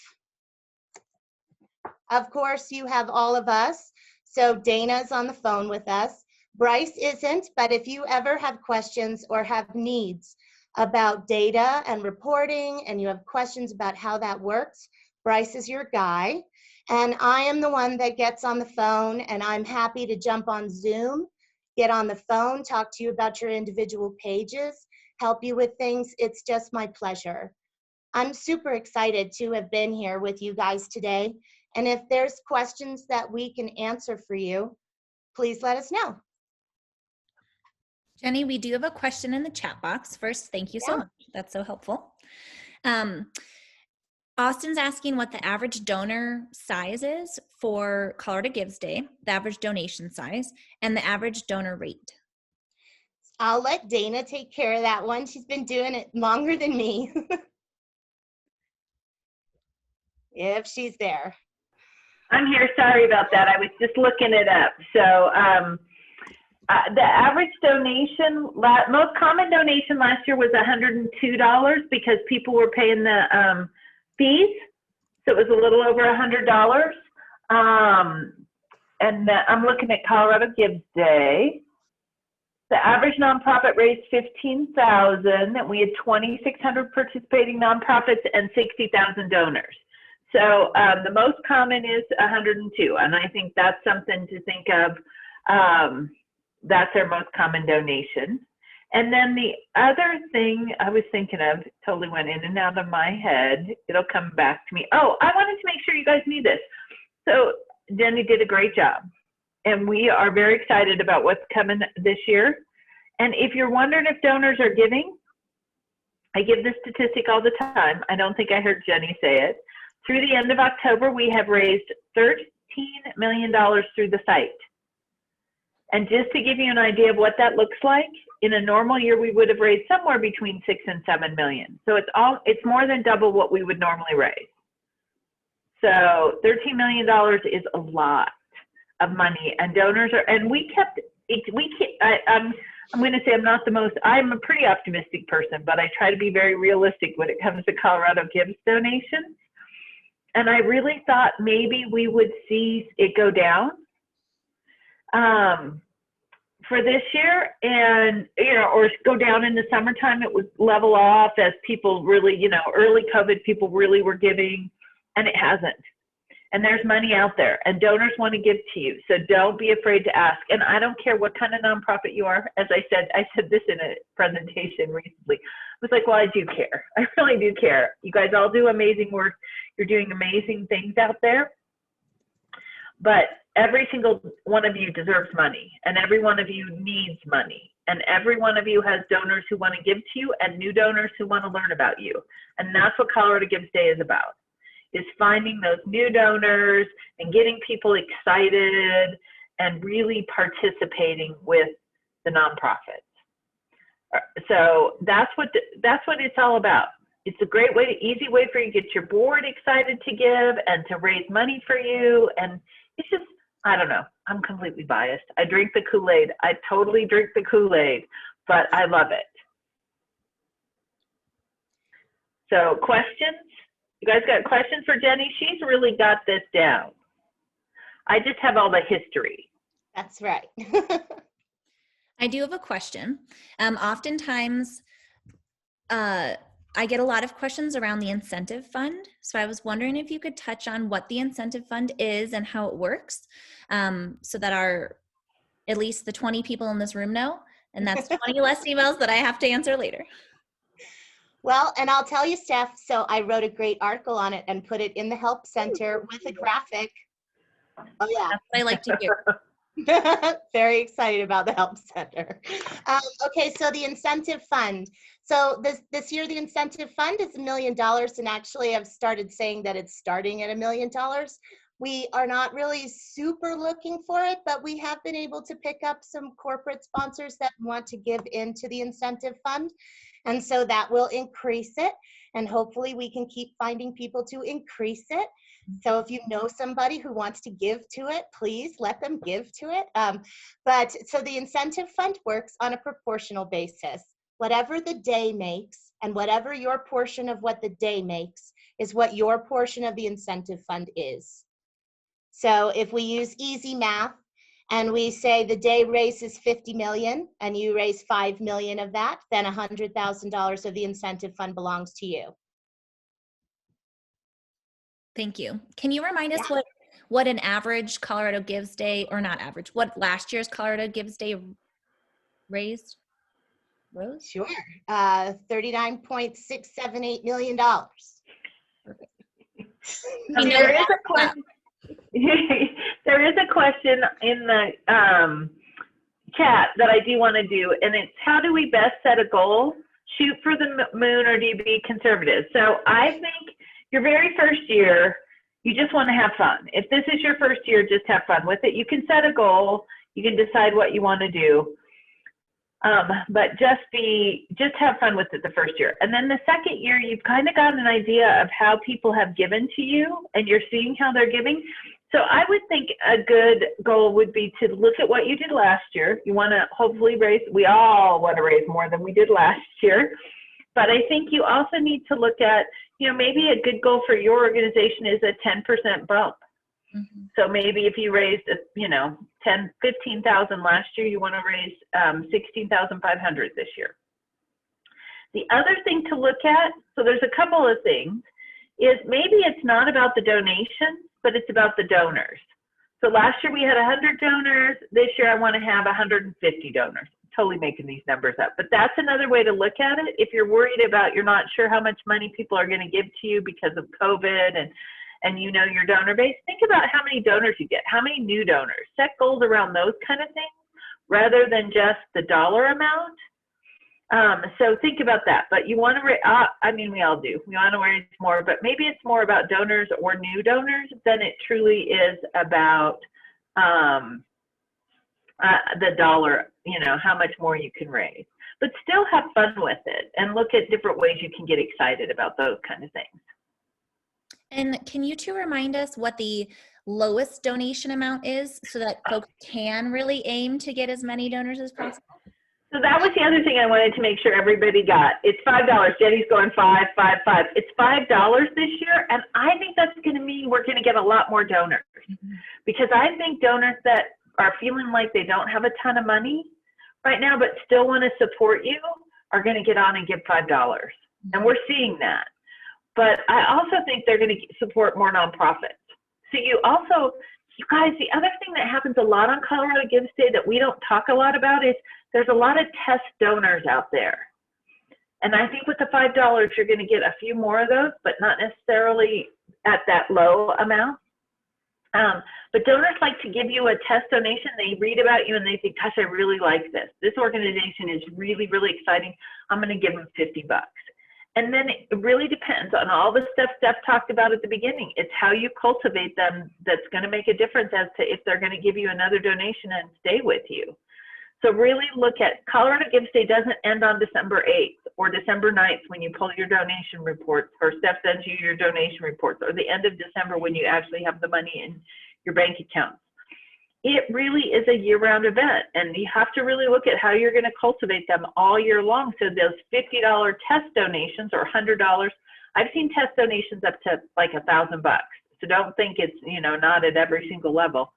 Of course, you have all of us. So Dana's on the phone with us. Bryce isn't, but if you ever have questions or have needs about data and reporting, and you have questions about how that works, Bryce is your guy. And I am the one that gets on the phone, and I'm happy to jump on Zoom, get on the phone, talk to you about your individual pages, help you with things. It's just my pleasure. I'm super excited to have been here with you guys today. And if there's questions that we can answer for you, please let us know. Jenny, we do have a question in the chat box. First, thank you so much. That's so helpful. Austin's asking what the average donor size is for Colorado Gives Day, the average donation size, and the average donor rate. I'll let Dana take care of that one. She's been doing it longer than me. If she's there. I'm here. Sorry about that. I was just looking it up. So the average donation, most common donation last year was $102 because people were paying the fees. So it was a little over $100. And I'm looking at Colorado Gives Day. The average nonprofit raised $15,000, and we had 2,600 participating nonprofits and 60,000 donors. So the most common is 102, and I think that's something to think of. That's our most common donation. And then the other thing I was thinking of totally went in and out of my head. It'll come back to me. Oh, I wanted to make sure you guys knew this. So Jenny did a great job, and we are very excited about what's coming this year. And if you're wondering if donors are giving, I give this statistic all the time. I don't think I heard Jenny say it. Through the end of October, we have raised $13 million through the site. And just to give you an idea of what that looks like, in a normal year, we would have raised somewhere between 6 and 7 million. So it's more than double what we would normally raise. So $13 million is a lot of money, and donors are, and I'm going to say I'm a pretty optimistic person, but I try to be very realistic when it comes to Colorado Gives donations. And I really thought maybe we would see it go down for this year, and, or go down in the summertime. It would level off as people really, early COVID, people really were giving, and it hasn't. And there's money out there, and donors want to give to you. So don't be afraid to ask. And I don't care what kind of nonprofit you are. As I said this in a presentation recently. I was like, well, I do care. I really do care. You guys all do amazing work. You're doing amazing things out there. But every single one of you deserves money, and every one of you needs money. And every one of you has donors who want to give to you and new donors who want to learn about you. And that's what Colorado Gives Day is about. Is finding those new donors and getting people excited and really participating with the nonprofits. So that's what it's all about. It's a great way, easy way for you to get your board excited to give and to raise money for you. And it's just, I don't know, I'm completely biased. I drink the Kool-Aid. I totally drink the Kool-Aid, but I love it. So questions? You guys got questions for Jenny? She's really got this down. I just have all the history. That's right. I do have a question. Oftentimes, I get a lot of questions around the incentive fund. So I was wondering if you could touch on what the incentive fund is and how it works, so that at least the 20 people in this room know, and that's 20 less emails that I have to answer later. Well, and I'll tell you, Steph, so I wrote a great article on it and put it in the Help Center with a graphic. Oh, yeah. That's what I like to hear. Very excited about the Help Center. Okay, so the incentive fund. So this year, the incentive fund is $1 million, and actually I've started saying that it's starting at $1 million. We are not really super looking for it, but we have been able to pick up some corporate sponsors that want to give into the incentive fund. And so that will increase it. And hopefully we can keep finding people to increase it. So if you know somebody who wants to give to it, please let them give to it. But so the incentive fund works on a proportional basis. Whatever the day makes and whatever your portion of what the day makes is what your portion of the incentive fund is. So if we use easy math, and we say the day raises 50 million and you raise 5 million of that, then $100,000 of the incentive fund belongs to you. Thank you. Can you remind us what an average Colorado Gives Day, or not average, what last year's Colorado Gives Day raised? Rose? Sure. $39.678 million. Perfect. There is a question. There is a question in the chat that I do want to do, and it's how do we best set a goal? Shoot for the moon, or do you be conservative? So I think your very first year, you just want to have fun. If this is your first year, just have fun with it. You can set a goal. You can decide what you want to do. But just have fun with it the first year. And then the second year, you've kind of got an idea of how people have given to you, and you're seeing how they're giving. So I would think a good goal would be to look at what you did last year. You want to hopefully we all want to raise more than we did last year. But I think you also need to look at, maybe a good goal for your organization is a 10% bump. Mm-hmm. So maybe if you raised, 15,000 last year, you want to raise 16,500 this year. The other thing to look at, so there's a couple of things, is maybe it's not about the donations, but it's about the donors. So last year we had 100 donors. This year I want to have 150 donors. totally making these numbers up, but that's another way to look at it. If you're worried about, you're not sure how much money people are going to give to you because of COVID and you know your donor base, think about how many donors you get, how many new donors. Set goals around those kind of things rather than just the dollar amount. So think about that. But you want to, I mean, we all do. We want to raise more, but maybe it's more about donors or new donors than it truly is about the dollar, you know, how much more you can raise. But still have fun with it and look at different ways you can get excited about those kind of things. And can you two remind us what the lowest donation amount is so that folks can really aim to get as many donors as possible? So that was the other thing I wanted to make sure everybody got. It's $5. Jenny's going $5, $5, $5. It's $5 this year, and I think that's going to mean we're going to get a lot more donors, because I think donors that are feeling like they don't have a ton of money right now but still want to support you are going to get on and give $5, and we're seeing that. But I also think they're going to support more nonprofits. So you guys, the other thing that happens a lot on Colorado Gives Day that we don't talk a lot about is there's a lot of test donors out there. And I think with the $5, you're going to get a few more of those, but not necessarily at that low amount. But donors like to give you a test donation. They read about you and they think, gosh, I really like this. This organization is really, really exciting. I'm going to give them $50. And then it really depends on all the stuff Steph talked about at the beginning. It's how you cultivate them that's going to make a difference as to if they're going to give you another donation and stay with you. So really look at, Colorado Gives Day doesn't end on December 8th or December 9th when you pull your donation reports, or Steph sends you your donation reports, or the end of December when you actually have the money in your bank accounts. It really is a year-round event, and you have to really look at how you're going to cultivate them all year long. So those $50 test donations or $100, I've seen test donations up to like $1,000. So don't think it's, you know, not at every single level.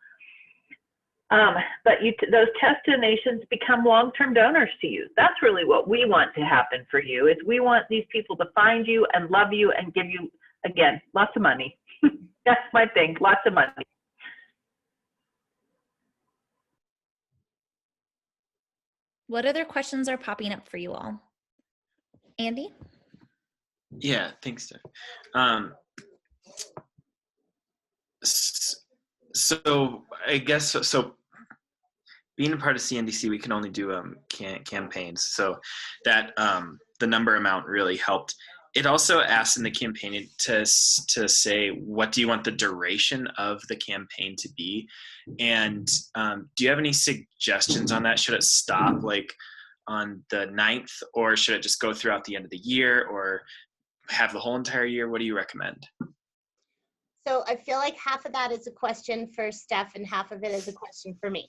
But those test donations become long-term donors to you. That's really what we want to happen for you, is we want these people to find you and love you and give you, again, lots of money. That's my thing, lots of money. What other questions are popping up for you all? Andy? Yeah, thanks, Steph. So I guess, so being a part of CNDC, we can only do campaigns. So that the number amount really helped. It also asked in the campaign to say, what do you want the duration of the campaign to be? And do you have any suggestions on that? Should it stop like on the 9th, or should it just go throughout the end of the year, or have the whole entire year? What do you recommend? So I feel like half of that is a question for Steph and half of it is a question for me.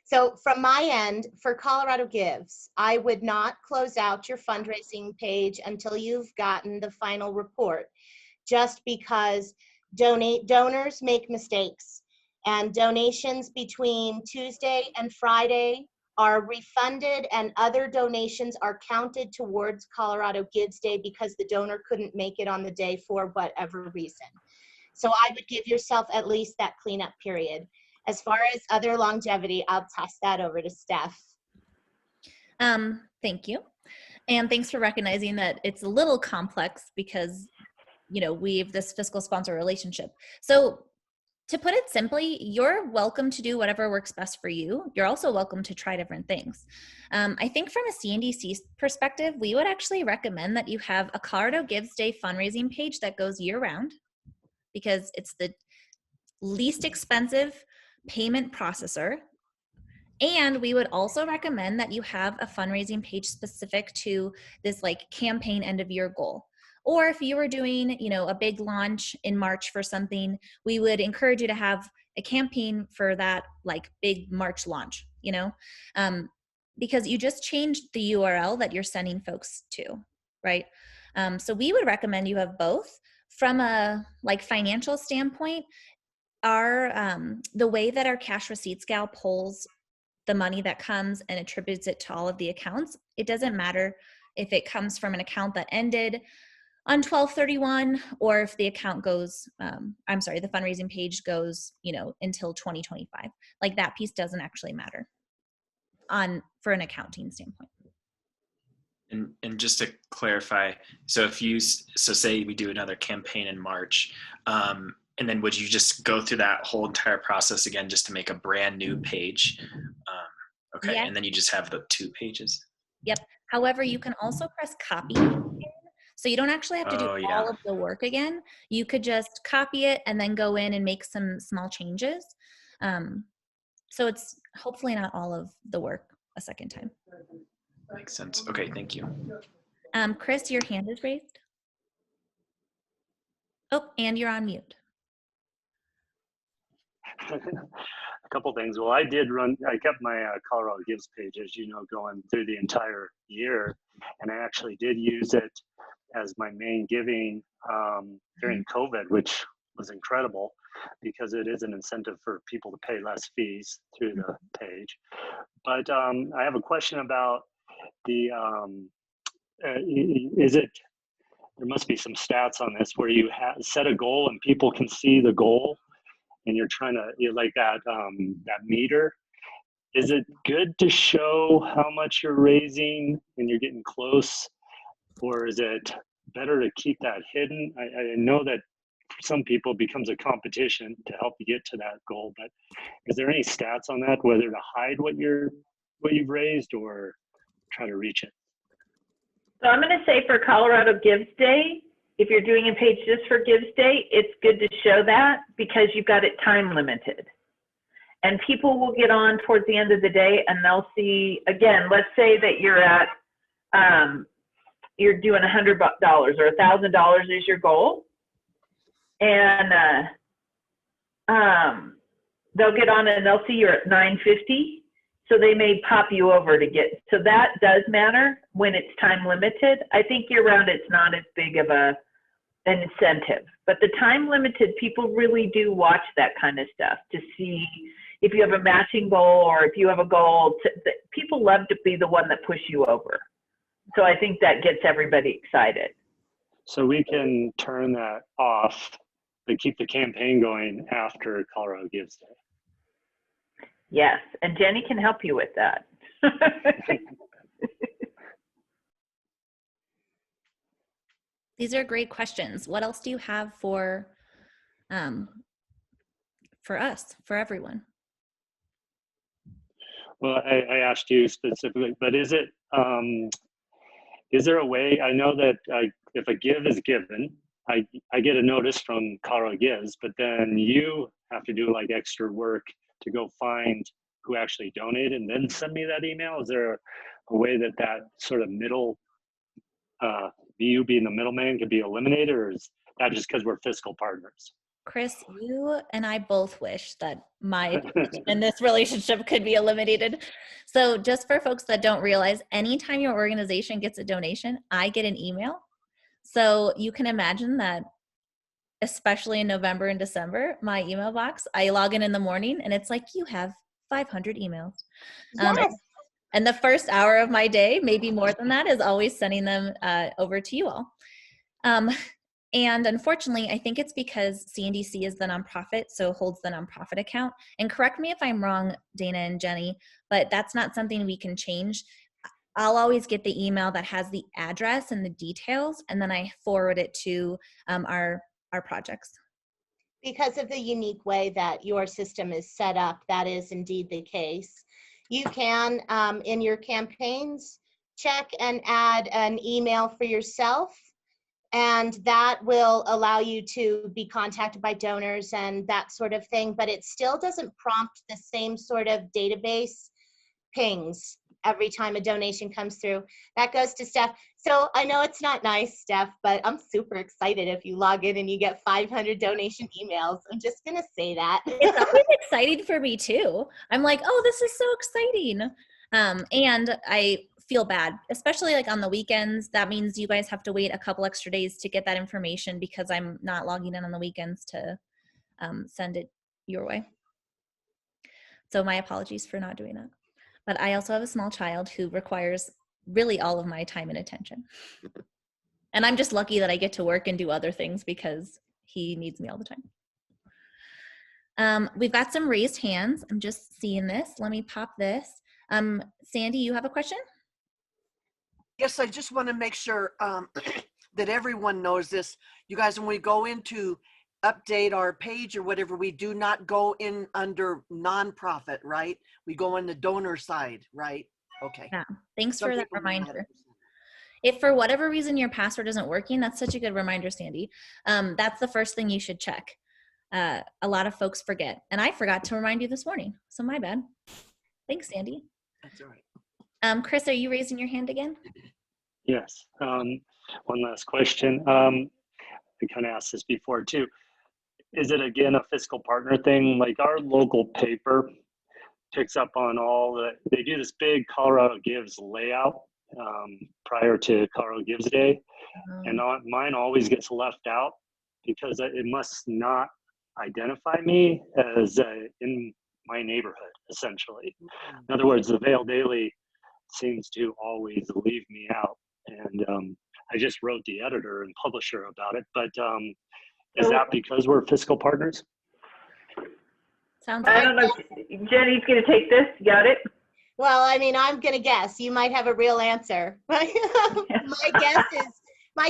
So from my end, for Colorado Gives, I would not close out your fundraising page until you've gotten the final report, just because donors make mistakes, and donations between Tuesday and Friday are refunded, and other donations are counted towards Colorado Gives Day because the donor couldn't make it on the day for whatever reason. So I would give yourself at least that cleanup period. As far as other longevity, I'll toss that over to Steph. Thank you. And thanks for recognizing that it's a little complex because, you know, we have this fiscal sponsor relationship. So to put it simply, you're welcome to do whatever works best for you. You're also welcome to try different things. I think from a CNDC perspective, we would actually recommend that you have a Colorado Gives Day fundraising page that goes year round, because it's the least expensive payment processor. And we would also recommend that you have a fundraising page specific to this like campaign end of year goal. Or if you were doing, you know, a big launch in March for something, we would encourage you to have a campaign for that like big March launch, you know, because you just changed the URL that you're sending folks to, right? So we would recommend you have both. From a like financial standpoint, the way that our cash receipts gal pulls the money that comes and attributes it to all of the accounts, it doesn't matter if it comes from an account that ended on 12/31 or if the account goes, the fundraising page goes, you know, until 2025. Like that piece doesn't actually matter. On for an accounting standpoint. And just to clarify, so say we do another campaign in March, and then would you just go through that whole entire process again just to make a brand new page? Okay, Yeah. and then you just have the 2 pages? Yep. However, you can also press copy. So you don't actually have to do all of the work again. You could just copy it and then go in and make some small changes. So it's hopefully not all of the work a second time. Makes sense. Okay, thank you. Chris, your hand is raised. Oh, and you're on mute. A couple things. Well, I kept my Colorado Gives page, as you know, going through the entire year. And I actually did use it as my main giving during COVID, which was incredible because it is an incentive for people to pay less fees through the page. But I have a question about the, there must be some stats on this where you set a goal and people can see the goal and you're trying to, like that meter. Is it good to show how much you're raising and you're getting close, or is it better to keep that hidden? I know that for some people it becomes a competition to help you get to that goal, but is there any stats on that, whether to hide what you've raised or try to reach it? So I'm going to say for Colorado Gives Day, if you're doing a page just for Gives Day, it's good to show that because you've got it time limited. And people will get on towards the end of the day and they'll see, again, let's say that you're at, you're doing $100 or $1,000 is your goal. And they'll get on and they'll see you're at $950. So they may pop you over to get, so that does matter when it's time limited. I think year round it's not as big of an incentive, but the time limited, people really do watch that kind of stuff to see if you have a matching goal or if you have a goal. People love to be the one that push you over. So I think that gets everybody excited. So we can turn that off, but keep the campaign going after Colorado Gives Day. Yes, and Jenny can help you with that. These are great questions. What else do you have for us, for everyone? Well, I asked you specifically, but is there a way? I know that if a give is given, I get a notice from Colorado Gives, but then you have to do like extra work to go find who actually donated and then send me that email. Is there a way that sort of middle, you being the middleman, could be eliminated, or is that just because we're fiscal partners? Chris, you and I both wish that my and this relationship could be eliminated. So just for folks that don't realize, anytime your organization gets a donation, I get an email. So you can imagine that, especially in November and December, my email box, I log in the morning and it's like, you have 500 emails. Yes. And the first hour of my day, maybe more than that, is always sending them over to you all. And unfortunately, I think it's because CNDC is the nonprofit, so holds the nonprofit account. And correct me if I'm wrong, Dana and Jenny, but that's not something we can change. I'll always get the email that has the address and the details, and then I forward it to our projects. Because of the unique way that your system is set up, that is indeed the case. You can, in your campaigns, check and add an email for yourself, and that will allow you to be contacted by donors and that sort of thing, but it still doesn't prompt the same sort of database pings every time a donation comes through. That goes to Steph. So I know it's not nice, Steph, but I'm super excited if you log in and you get 500 donation emails. I'm just gonna say that. It's always exciting for me too. I'm like, oh, this is so exciting. And I feel bad, especially like on the weekends. That means you guys have to wait a couple extra days to get that information because I'm not logging in on the weekends to send it your way. So my apologies for not doing that. But I also have a small child who requires really all of my time and attention. And I'm just lucky that I get to work and do other things because he needs me all the time. We've got some raised hands. I'm just seeing this. Let me pop this. Sandy, you have a question? Yes, I just want to make sure that everyone knows this. You guys, when we go into update our page or whatever, we do not go in under nonprofit, right? We go on the donor side, right? Okay. Yeah, thanks Some for that people may not reminder. If for whatever reason your password isn't working, that's such a good reminder, Sandy. That's the first thing you should check. A lot of folks forget, and I forgot to remind you this morning, so my bad. Thanks, Sandy. That's all right. Chris, are you raising your hand again? Yes. One last question. I kind of asked this before too. Is it again a fiscal partner thing? Like our local paper picks up on all the, they do this big Colorado Gives layout prior to Colorado Gives Day. And mine always gets left out because it must not identify me as in my neighborhood, essentially. In other words, the Vail Daily seems to always leave me out. And I just wrote the editor and publisher about it, but is that because we're fiscal partners? Sounds I don't know. Jenny's going to take this. Got it? Well, I mean, I'm going to guess. You might have a real answer. My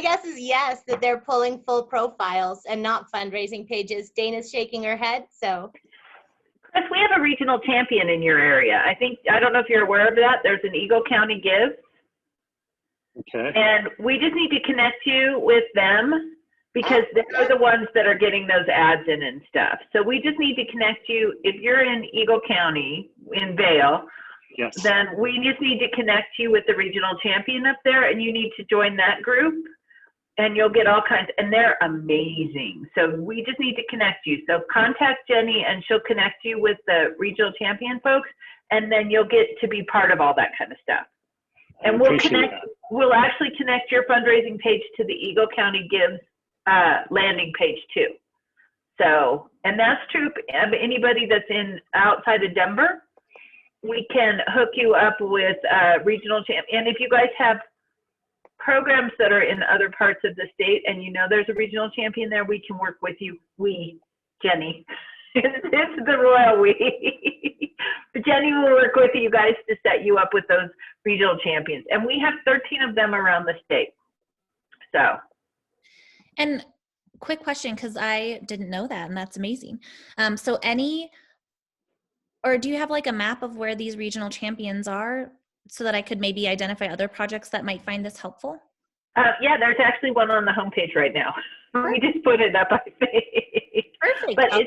guess is yes, that they're pulling full profiles and not fundraising pages. Dana's shaking her head, so. Chris, we have a regional champion in your area. I don't know if you're aware of that. There's an Eagle County Give. Okay. And we just need to connect you with them because they're the ones that are getting those ads in and stuff. So we just need to connect you. If you're in Eagle County, in Vail, yes, then we just need to connect you with the regional champion up there, and you need to join that group, and you'll get all kinds, and they're amazing. So we just need to connect you. So contact Jenny, and she'll connect you with the regional champion folks, and then you'll get to be part of all that kind of stuff. And we'll actually connect your fundraising page to the Eagle County Gives landing page too. So, and that's true of anybody that's in outside of Denver. We can hook you up with regional champ. And if you guys have programs that are in other parts of the state and you know there's a regional champion there, we can work with you. Jenny. It's the royal we. But Jenny will work with you guys to set you up with those regional champions. And we have 13 of them around the state. So. And quick question, because I didn't know that, and that's amazing. So or do you have like a map of where these regional champions are so that I could maybe identify other projects that might find this helpful? Yeah, there's actually one on the homepage right now. We just put it up, I think. Perfect. But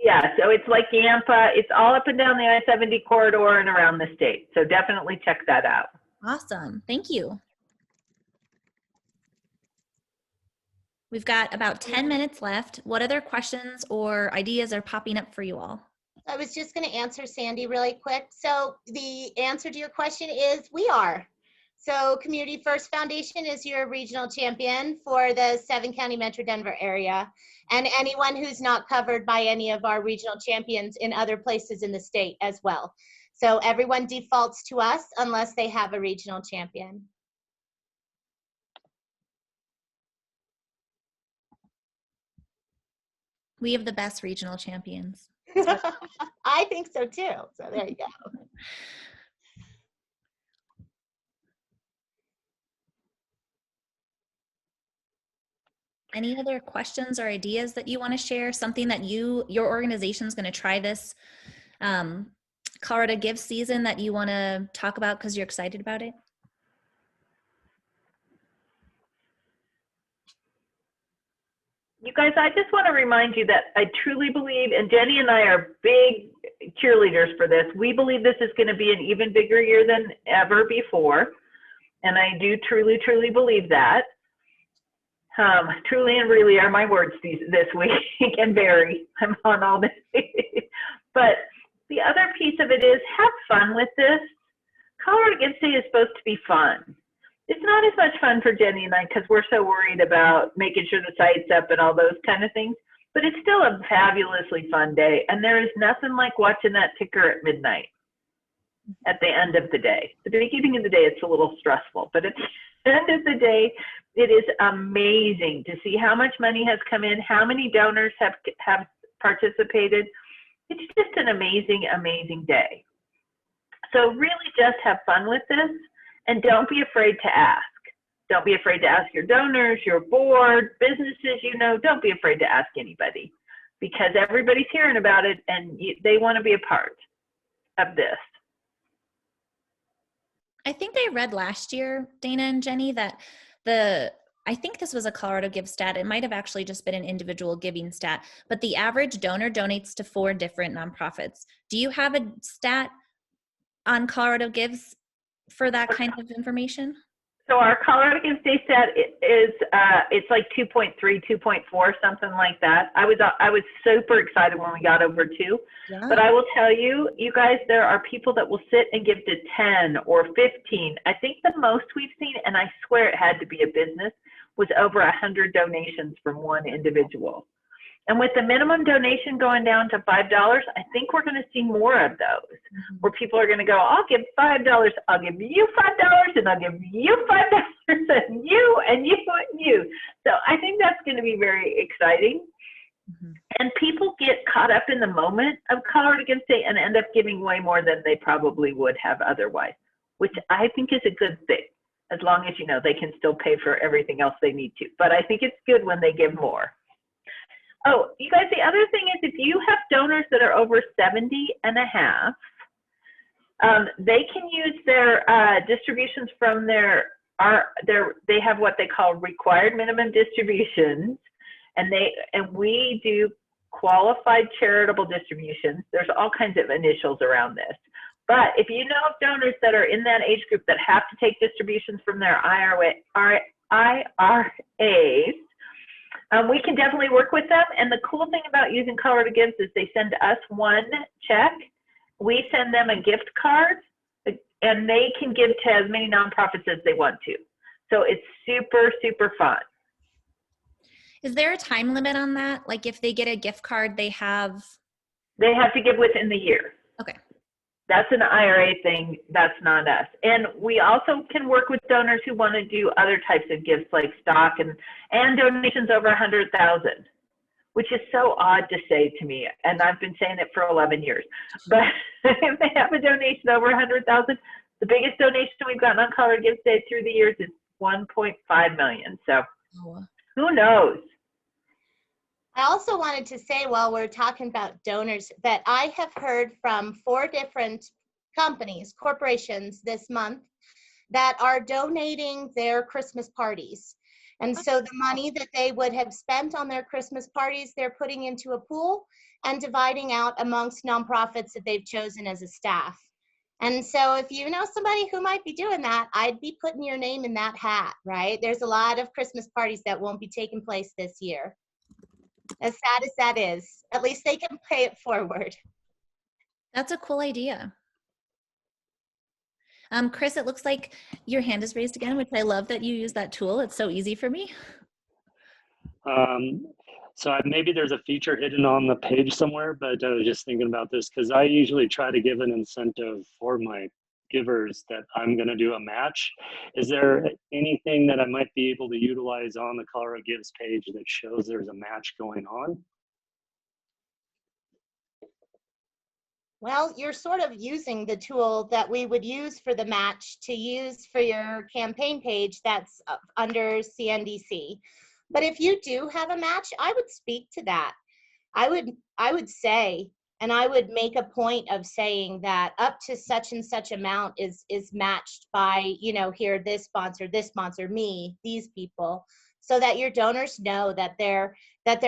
yeah, so it's like Yampa. It's all up and down the I-70 corridor and around the state. So definitely check that out. Awesome. Thank you. We've got about 10 minutes left. What other questions or ideas are popping up for you all? I was just going to answer Sandy really quick. So the answer to your question is we are. So Community First Foundation is your regional champion for the 7-county Metro Denver area, and anyone who's not covered by any of our regional champions in other places in the state as well. So everyone defaults to us unless they have a regional champion. We have the best regional champions. I think so too. So there you go. Any other questions or ideas that you want to share? Something that your organization is going to try this Colorado Gives season that you want to talk about because you're excited about it? You guys, I just want to remind you that I truly believe, and Jenny and I are big cheerleaders for this, we believe this is going to be an even bigger year than ever before. And I do truly, truly believe that. Truly and really are my words this week and vary. I'm on all this. But the other piece of it is have fun with this. Colorado Gives Day is supposed to be fun. It's not as much fun for Jenny and I because we're so worried about making sure the site's up and all those kind of things. But it's still a fabulously fun day. And there is nothing like watching that ticker at midnight at the end of the day. The beginning of the day, it's a little stressful. But at the end of the day, it is amazing to see how much money has come in, how many donors have participated. It's just an amazing, amazing day. So really just have fun with this, and don't be afraid to ask. Don't be afraid to ask your donors, your board, businesses, you know, don't be afraid to ask anybody, because everybody's hearing about it and they want to be a part of this. I think I read last year, Dana and Jenny, that I think this was a Colorado Give stat. It might have actually just been an individual giving stat, but the average donor donates to 4 different nonprofits. Do you have a stat on Colorado Gives for that kind of information? So our Colorado Gives Day stat is it's like 2.3, 2.4, something like that. I was super excited when we got over 2. Yeah. But I will tell you, you guys, there are people that will sit and give to 10 or 15. I think the most we've seen, and I swear it had to be a business, was over 100 donations from one individual. And with the minimum donation going down to $5, I think we're going to see more of those, where people are going to go, I'll give $5, I'll give you $5, and I'll give you $5, and you, and you, and you. So I think that's going to be very exciting. And people get caught up in the moment of Colorado Gives Day and end up giving way more than they probably would have otherwise, which I think is a good thing, as long as, you know, they can still pay for everything else they need to. But I think it's good when they give more. Oh, you guys, the other thing is, if you have donors that are over 70 and a half, they can use their distributions from they have what they call required minimum distributions, and we do qualified charitable distributions. There's all kinds of initials around this. But if you know of donors that are in that age group that have to take distributions from their IRAs, we can definitely work with them. And the cool thing about using Colorado Gives is they send us one check. We send them a gift card, and they can give to as many nonprofits as they want to. So it's super, super fun. Is there a time limit on that? Like if they get a gift card, they have to give within the year. Okay. That's an IRA thing. That's not us. And we also can work with donors who want to do other types of gifts like stock and donations over 100,000, which is so odd to say to me. And I've been saying it for 11 years. But if they have a donation over 100,000, the biggest donation we've gotten on Colorado Gives Day through the years is 1.5 million. So who knows? I also wanted to say, while we're talking about donors, that I have heard from 4 different companies, corporations this month that are donating their Christmas parties. And so the money that they would have spent on their Christmas parties, they're putting into a pool and dividing out amongst nonprofits that they've chosen as a staff. And so if you know somebody who might be doing that, I'd be putting your name in that hat, right? There's a lot of Christmas parties that won't be taking place this year. As sad as that is, at least they can pay it forward. That's a cool idea. Chris, it looks like your hand is raised again, which I love that you use that tool. It's so easy for me. So maybe there's a feature hidden on the page somewhere, but I was just thinking about this because I usually try to give an incentive for my givers that I'm going to do a match. Is there anything that I might be able to utilize on the Colorado Gives page that shows there's a match going on? Well, you're sort of using the tool that we would use for the match to use for your campaign page that's under CNDC. But if you do have a match, I would speak to that. I would say, and I would make a point of saying that up to such and such amount is matched by, you know, here, this sponsor, me, these people, so that your donors know that their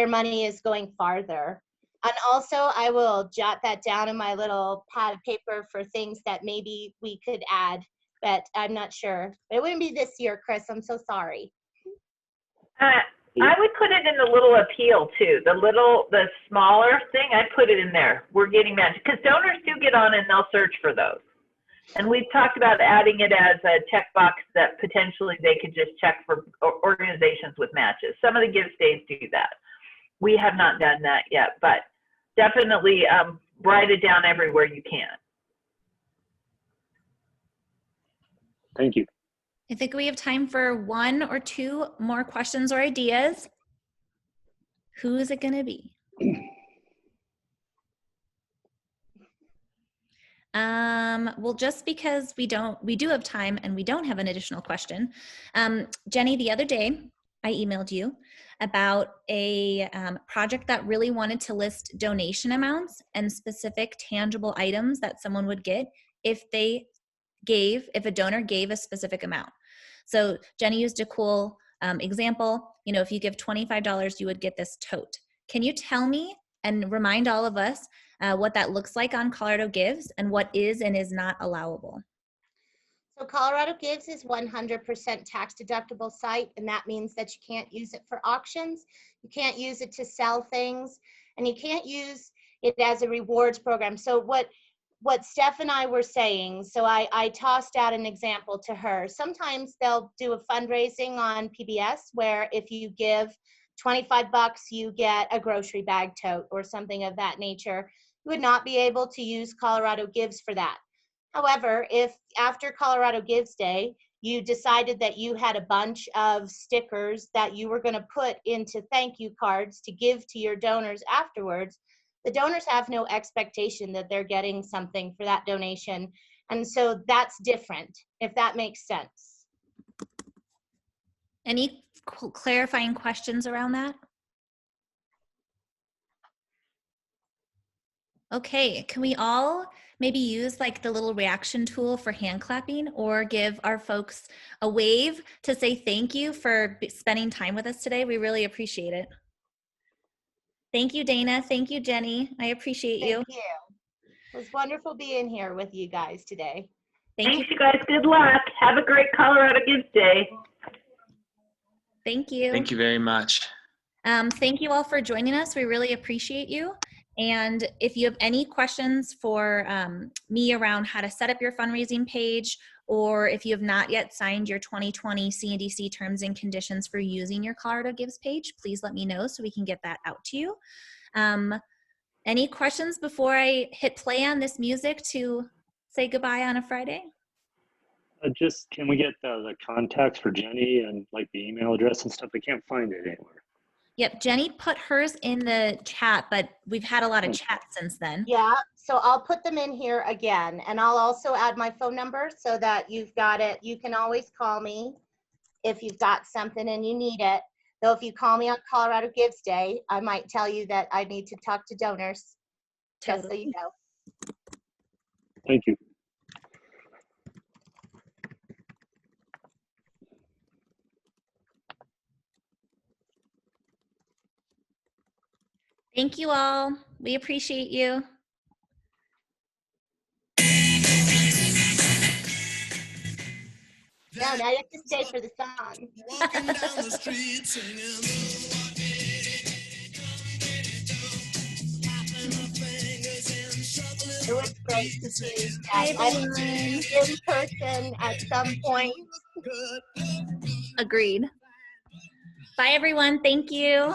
money is going farther. And also, I will jot that down in my little pad of paper for things that maybe we could add, but I'm not sure. It wouldn't be this year, Chris. I'm so sorry. I would put it in the little appeal too. The smaller thing, I put it in there. We're getting matches, because donors do get on and they'll search for those. And we've talked about adding it as a checkbox that potentially they could just check for organizations with matches. Some of the Gives Days do that. We have not done that yet, but definitely write it down everywhere you can. Thank you. I think we have time for 1 or 2 more questions or ideas. Who is it going to be? Well, just because we do have time and we don't have an additional question. Jenny, the other day, I emailed you about a project that really wanted to list donation amounts and specific tangible items that someone would get if a donor gave a specific amount. So Jenny used a cool example. You know, if you give $25, you would get this tote. Can you tell me and remind all of us what that looks like on Colorado Gives and what is and is not allowable? So Colorado Gives is 100% tax deductible site, and that means that you can't use it for auctions, you can't use it to sell things, and you can't use it as a rewards program. So what Steph and I were saying, so I tossed out an example to her. Sometimes they'll do a fundraising on PBS where if you give $25, you get a grocery bag tote or something of that nature. You would not be able to use Colorado Gives for that. However, if after Colorado Gives Day, you decided that you had a bunch of stickers that you were going to put into thank you cards to give to your donors afterwards, the donors have no expectation that they're getting something for that donation. And so that's different, if that makes sense. Any clarifying questions around that? Okay, can we all maybe use like the little reaction tool for hand clapping or give our folks a wave to say thank you for spending time with us today? We really appreciate it. Thank you, Dana. Thank you, Jenny. I appreciate you. Thank you. It was wonderful being here with you guys today. Thanks, you guys. Good luck. Have a great Colorado Gives Day. Thank you. Thank you very much. Thank you all for joining us. We really appreciate you. And if you have any questions for me around how to set up your fundraising page, or if you have not yet signed your 2020 CNDC terms and conditions for using your Colorado Gives page, please let me know so we can get that out to you. Any questions before I hit play on this music to say goodbye on a Friday? Just, can we get the contacts for Jenny and like the email address and stuff? I can't find it anywhere. Yep, Jenny put hers in the chat, but we've had a lot of chats since then. Yeah, so I'll put them in here again, and I'll also add my phone number so that you've got it. You can always call me if you've got something and you need it. Though if you call me on Colorado Gives Day, I might tell you that I need to talk to donors, just so you know. Thank you. Thank you all. We appreciate you. Now you have to stay for the song. Walking down the street singing. It was great to see you guys in person at some point. Agreed. Bye, everyone. Thank you.